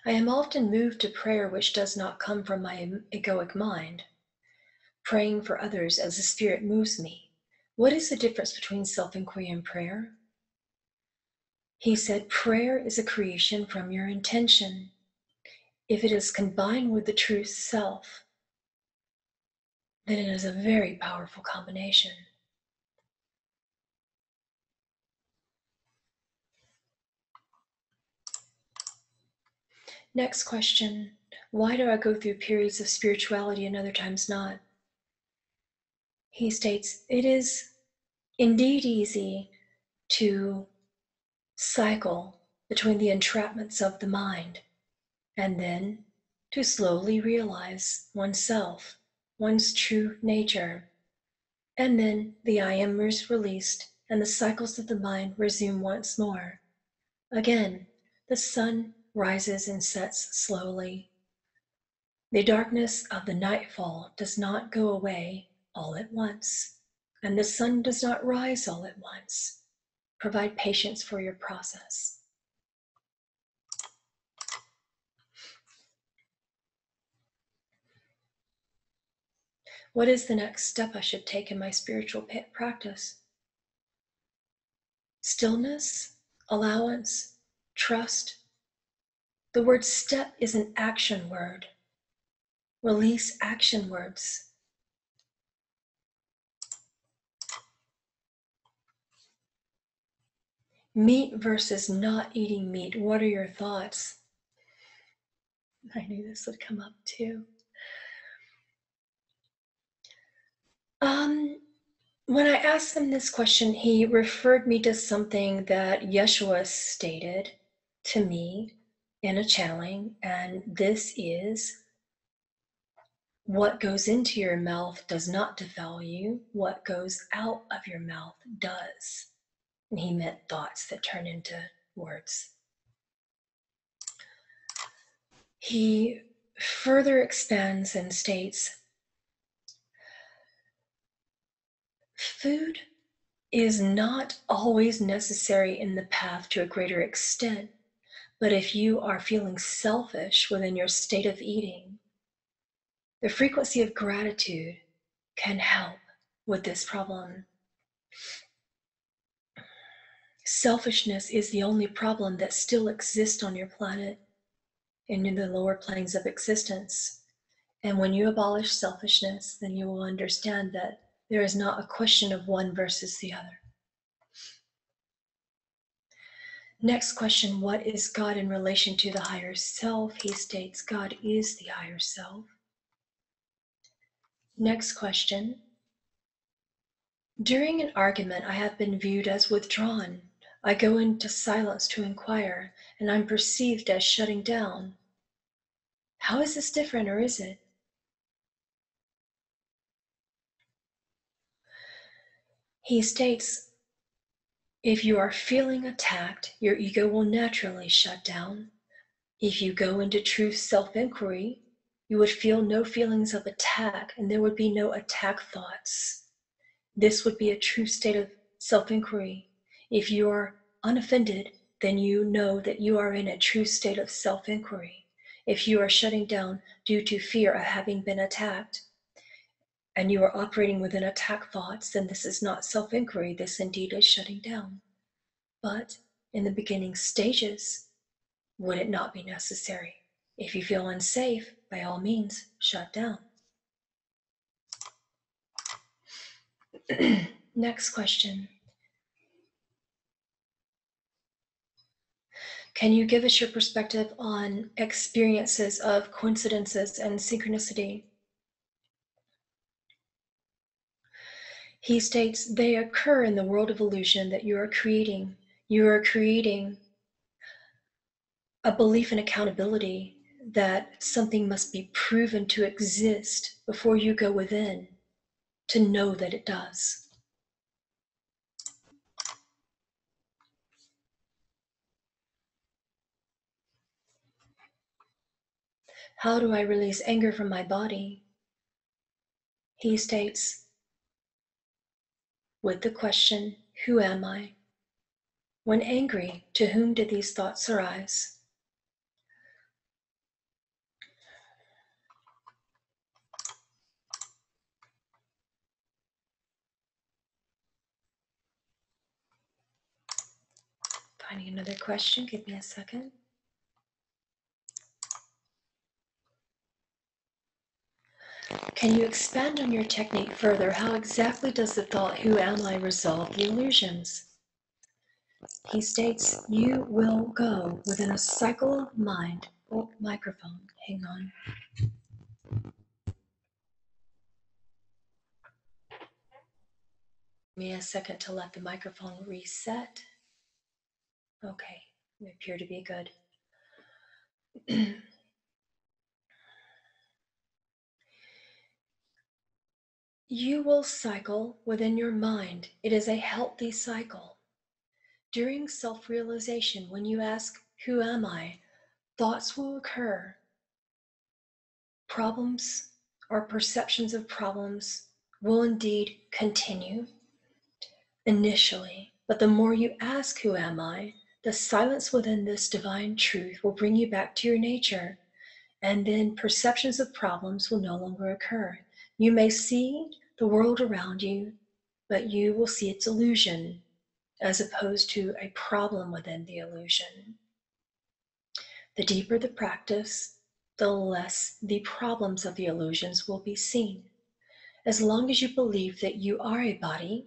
I am often moved to prayer which does not come from my egoic mind, praying for others as the Spirit moves me. What is the difference between self-inquiry and prayer? He said, prayer is a creation from your intention. If it is combined with the true self, then it is a very powerful combination. Next question. Why do I go through periods of spirituality and other times not? He states, it is indeed easy to cycle between the entrapments of the mind and then to slowly realize oneself, one's true nature. And then the I am is released and the cycles of the mind resume once more. Again, the sun rises and sets slowly. The darkness of the nightfall does not go away all at once, and the sun does not rise all at once. Provide patience for your process. What is the next step I should take in my spiritual practice? Stillness, allowance, trust, The word step is an action word. Release action words. Meat versus not eating meat. What are your thoughts? I knew this would come up too. When I asked him this question, he referred me to something that Yeshua stated to me in a channeling, and this is, what goes into your mouth does not defile you. What goes out of your mouth does. And he meant thoughts that turn into words. He further expands and states, food is not always necessary in the path to a greater extent, but if you are feeling selfish within your state of eating, the frequency of gratitude can help with this problem. Selfishness is the only problem that still exists on your planet and in the lower planes of existence. And when you abolish selfishness, then you will understand that there is not a question of one versus the other. Next question, what is God in relation to the higher self? He states God is the higher self. Next question, during an argument, I have been viewed as withdrawn. I go into silence to inquire, and I'm perceived as shutting down. How is this different, or is it? He states, if you are feeling attacked, your ego will naturally shut down. If you go into true self-inquiry, you would feel no feelings of attack, and there would be no attack thoughts. This would be a true state of self-inquiry. If you are unoffended, then you know that you are in a true state of self-inquiry. If you are shutting down due to fear of having been attacked, and you are operating within attack thoughts, then this is not self-inquiry, this indeed is shutting down. But in the beginning stages, would it not be necessary? If you feel unsafe, by all means, shut down. Next question. Can you give us your perspective on experiences of coincidences and synchronicity? He states, they occur in the world of illusion that you are creating. You are creating a belief in accountability that something must be proven to exist before you go within to know that it does. How do I release anger from my body? He states, with the question, who am I? When angry, to whom did these thoughts arise? Finding another question, give me a second. Can you expand on your technique further? How exactly does the thought, who am I, resolve the illusions? He states, you will go within a cycle of mind. Oh, microphone, hang on. Give me a second to let the microphone reset. Okay, we appear to be good. You will cycle within your mind. It is a healthy cycle. During self-realization, when you ask, who am I? Thoughts will occur. Problems or perceptions of problems will indeed continue initially. But the more you ask, who am I? The silence within this divine truth will bring you back to your nature. And then perceptions of problems will no longer occur. You may see the world around you, but you will see its illusion as opposed to a problem within the illusion. The deeper the practice, the less the problems of the illusions will be seen. As long as you believe that you are a body,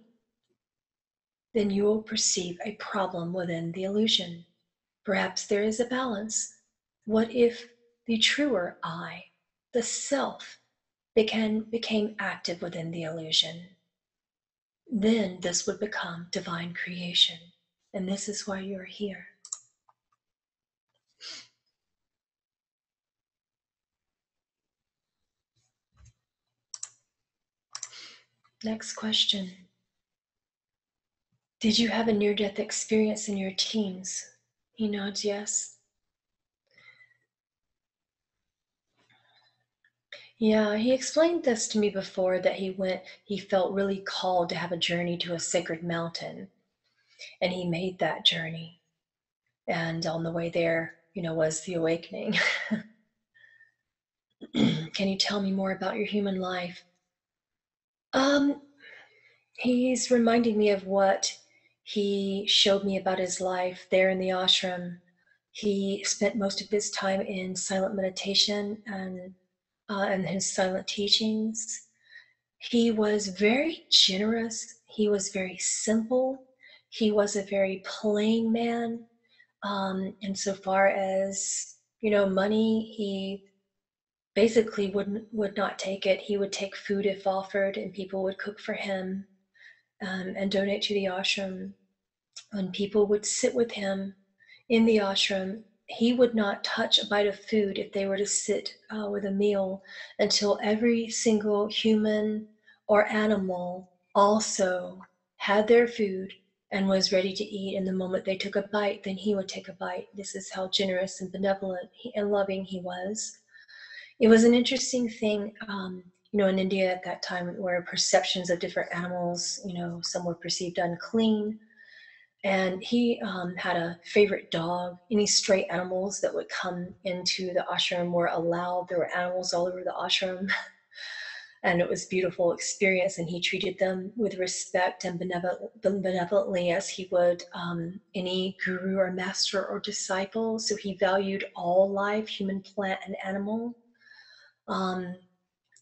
then you will perceive a problem within the illusion. Perhaps there is a balance. What if the truer I, the self, became active within the illusion? Then this would become divine creation. And this is why you're here. Next question. Did you have a near-death experience in your teens? He nods yes. Yeah, he explained this to me before, that he felt really called to have a journey to a sacred mountain. And he made that journey. And on the way there, was the awakening. Can you tell me more about your human life? He's reminding me of what he showed me about his life there in the ashram. He spent most of his time in silent meditation and his silent teachings. He was very generous. He was very simple. He was a very plain man. Insofar as, money, he basically would not take it. He would take food if offered, and people would cook for him and donate to the ashram. When people would sit with him in the ashram, he would not touch a bite of food if they were to sit with a meal until every single human or animal also had their food and was ready to eat. And the moment they took a bite, then he would take a bite. This is how generous and benevolent and loving he was. It was an interesting thing, in India at that time, where perceptions of different animals, some were perceived unclean. And he had a favorite dog. Any stray animals that would come into the ashram were allowed. There were animals all over the ashram. And it was a beautiful experience. And he treated them with respect and benevolently, as he would any guru or master or disciple. So he valued all life, human, plant, and animal.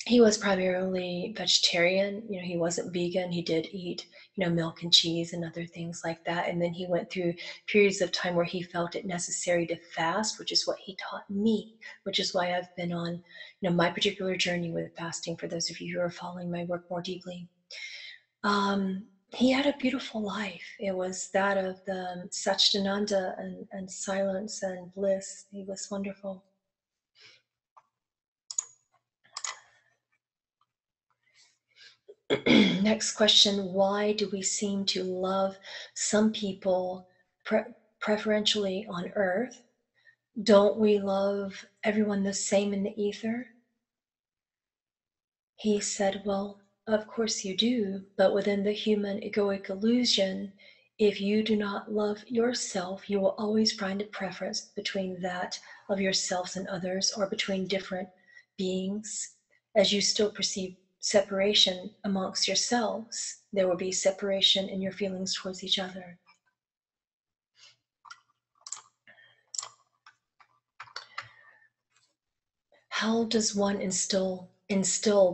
He was primarily vegetarian. He wasn't vegan. He did eat, milk and cheese and other things like that. And then he went through periods of time where he felt it necessary to fast, which is what he taught me, which is why I've been on, my particular journey with fasting, for those of you who are following my work more deeply. He had a beautiful life. It was that of the Satchitananda and silence and bliss. He was wonderful. Next question, why do we seem to love some people preferentially on earth? Don't we love everyone the same in the ether? He said, well, of course you do, but within the human egoic illusion, if you do not love yourself, you will always find a preference between that of yourselves and others, or between different beings. As you still perceive separation amongst yourselves, there will be separation in your feelings towards each other. How does one instill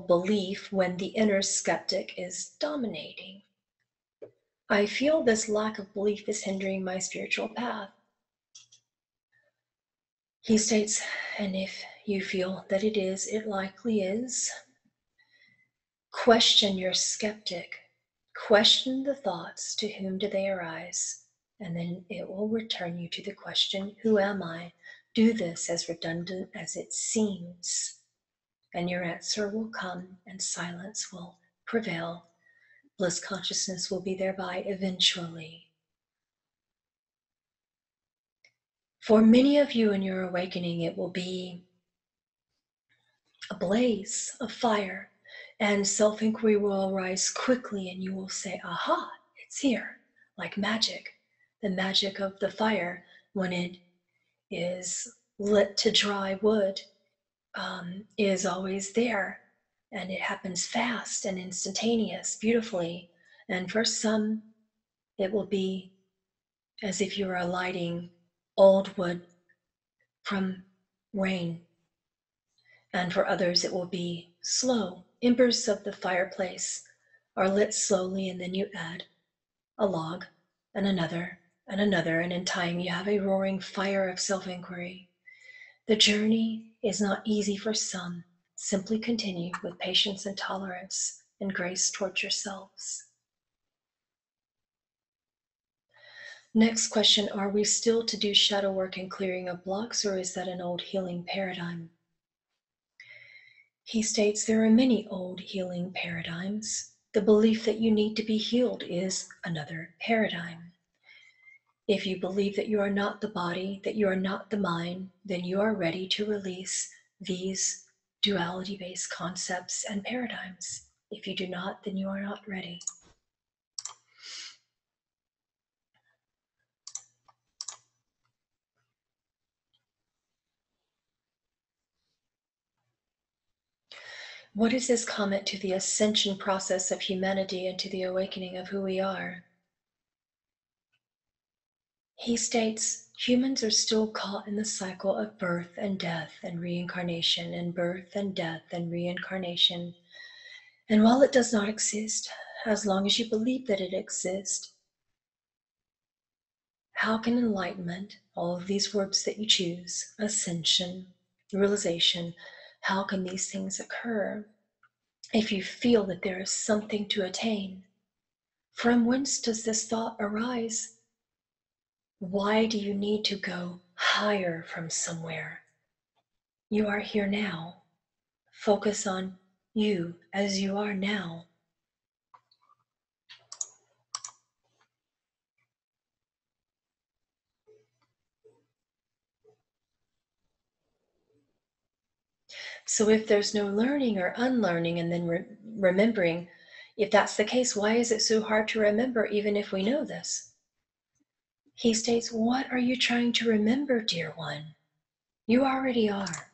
belief when the inner skeptic is dominating? I feel this lack of belief is hindering my spiritual path. He states, and if you feel that it is, it likely is. Question your skeptic. Question the thoughts, to whom do they arise? And then it will return you to the question, who am I? Do this, as redundant as it seems. And your answer will come, and silence will prevail. Bliss consciousness will be thereby eventually. For many of you in your awakening, it will be a blaze of fire, and self-inquiry will arise quickly, and you will say, aha, it's here, like magic. The magic of the fire, when it is lit to dry wood, is always there, and it happens fast and instantaneous, beautifully. And for some, it will be as if you are lighting old wood from rain. And for others, it will be slow. Embers of the fireplace are lit slowly, and then you add a log and another and another, and in time you have a roaring fire of self-inquiry. The journey is not easy for some. Simply continue with patience and tolerance and grace towards yourselves. Next question, are we still to do shadow work and clearing of blocks, or is that an old healing paradigm? He states there are many old healing paradigms. The belief that you need to be healed is another paradigm. If you believe that you are not the body, that you are not the mind, then you are ready to release these duality-based concepts and paradigms. If you do not, then you are not ready. What is his comment to the ascension process of humanity and to the awakening of who we are? He states, humans are still caught in the cycle of birth and death and reincarnation, and birth and death and reincarnation. And while it does not exist, as long as you believe that it exists, how can enlightenment, all of these words that you choose, ascension, realization, how can these things occur if you feel that there is something to attain? From whence does this thought arise? Why do you need to go higher from somewhere? You are here now. Focus on you as you are now. So if there's no learning or unlearning and then remembering, if that's the case, why is it so hard to remember even if we know this? He states, what are you trying to remember, dear one? You already are.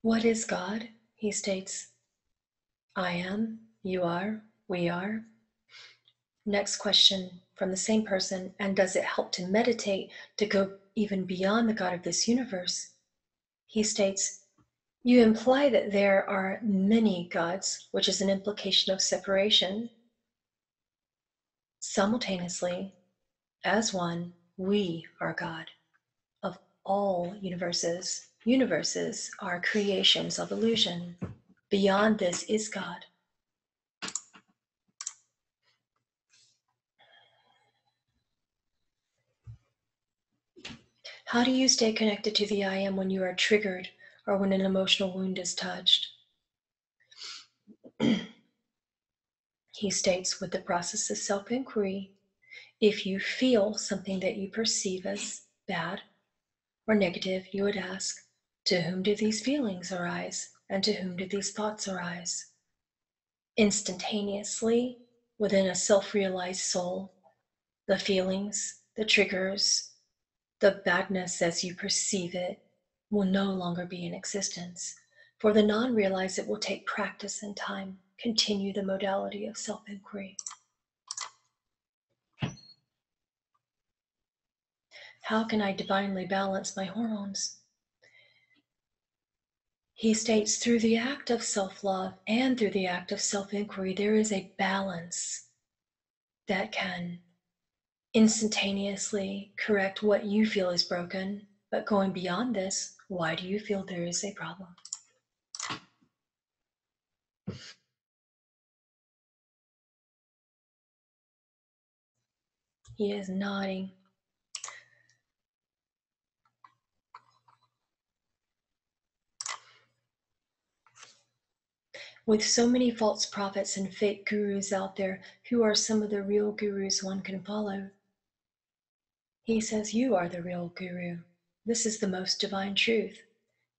What is God? He states, I am, you are, we are. Next question from the same person, and does it help to meditate to go even beyond the God of this universe? He states, you imply that there are many gods, which is an implication of separation. Simultaneously, as one, we are God of all universes. Universes are creations of illusion. Beyond this is God. How do you stay connected to the I am when you are triggered or when an emotional wound is touched? He states, with the process of self-inquiry, if you feel something that you perceive as bad or negative, you would ask, to whom do these feelings arise? And to whom do these thoughts arise? Instantaneously, within a self-realized soul, the feelings, the triggers, the badness as you perceive it will no longer be in existence. For the non-realized, it will take practice and time. Continue the modality of self-inquiry. How can I divinely balance my hormones? He states, through the act of self-love and through the act of self-inquiry, there is a balance that can instantaneously correct what you feel is broken. But going beyond this, why do you feel there is a problem? He is nodding. With so many false prophets and fake gurus out there, who are some of the real gurus one can follow? He says, you are the real guru. This is the most divine truth.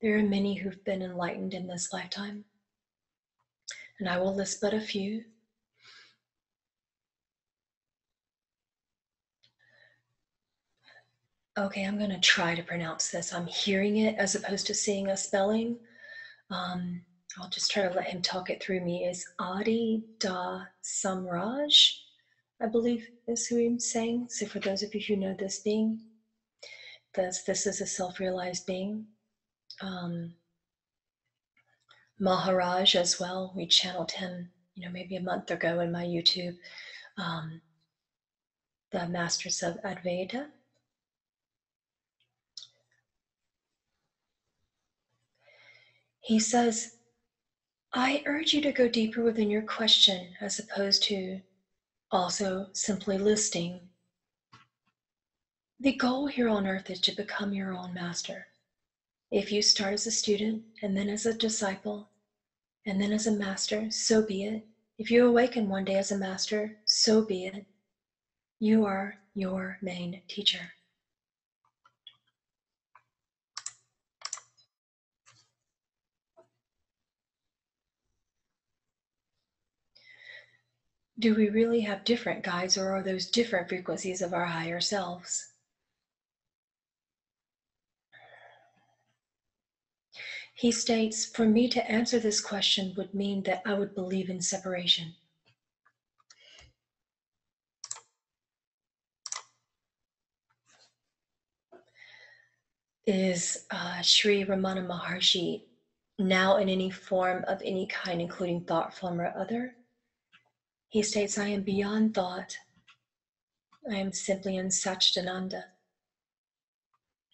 There are many who've been enlightened in this lifetime, and I will list but a few. Okay, I'm going to try to pronounce this. I'm hearing it as opposed to seeing a spelling. Um, I'll just try to let him talk it through me. Is Adi Da Samraj, I believe is who I'm saying. So for those of you who know this being, this is a self-realized being. Maharaj as well. We channeled him, maybe a month ago in my YouTube. The Masters of Advaita. He says, I urge you to go deeper within your question as opposed to also simply listing. The goal here on earth is to become your own master. If you start as a student and then as a disciple and then as a master, so be it. If you awaken one day as a master, so be it. You are your main teacher. Do we really have different guides, or are those different frequencies of our higher selves? He states, for me to answer this question would mean that I would believe in separation. Is Sri Ramana Maharshi now in any form of any kind, including thought form or other? He states, I am beyond thought. I am simply in Satchitananda.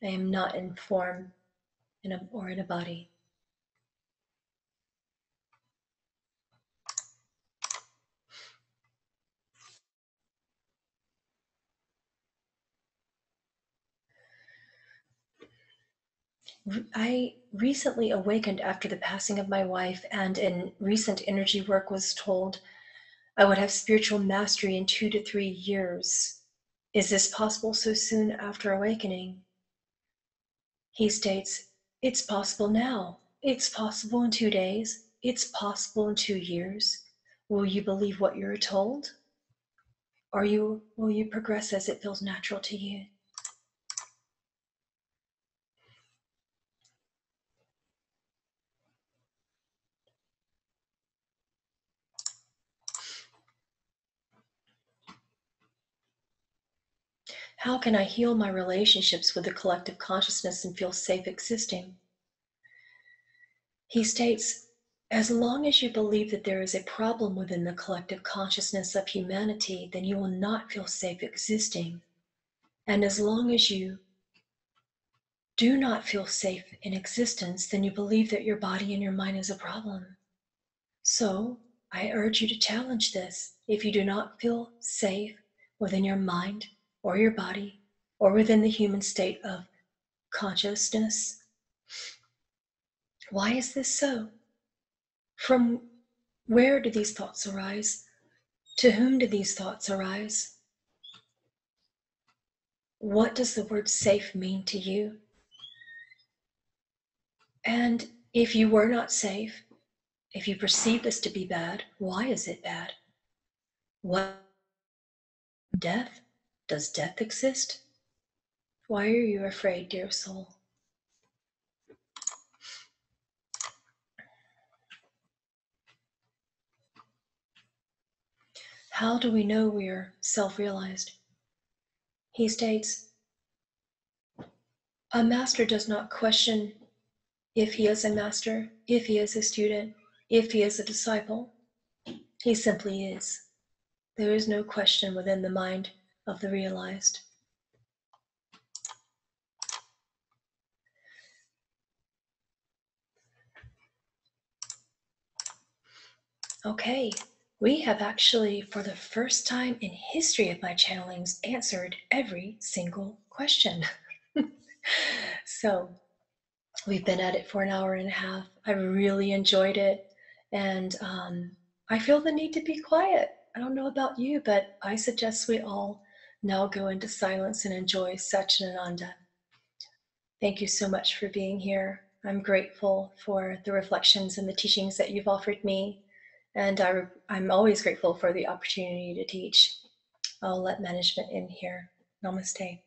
I am not in form or in a body. I recently awakened after the passing of my wife, and in recent energy work was told I would have spiritual mastery in 2 to 3 years. Is this possible so soon after awakening? He states, it's possible now. It's possible in 2 days. It's possible in 2 years. Will you believe what you're told? Or will you progress as it feels natural to you? How can I heal my relationships with the collective consciousness and feel safe existing? He states, as long as you believe that there is a problem within the collective consciousness of humanity, then you will not feel safe existing. And as long as you do not feel safe in existence, then you believe that your body and your mind is a problem. So I urge you to challenge this. If you do not feel safe within your mind or your body or within the human state of consciousness, why is this so? From where do these thoughts arise? To whom do these thoughts arise? What does the word safe mean to you? And if you were not safe, if you perceive this to be bad, why is it bad? What death? Does death exist? Why are you afraid, dear soul? How do we know we are self-realized? He states, a master does not question if he is a master, if he is a student, if he is a disciple. He simply is. There is no question within the mind of the realized. Okay, we have actually, for the first time in history of my channelings, answered every single question. So we've been at it for an hour and a half. I really enjoyed it. And I feel the need to be quiet. I don't know about you, but I suggest we all now go into silence and enjoy Satchitananda. Thank you so much for being here. I'm grateful for the reflections and the teachings that you've offered me. And I'm always grateful for the opportunity to teach. I'll let management in here. Namaste.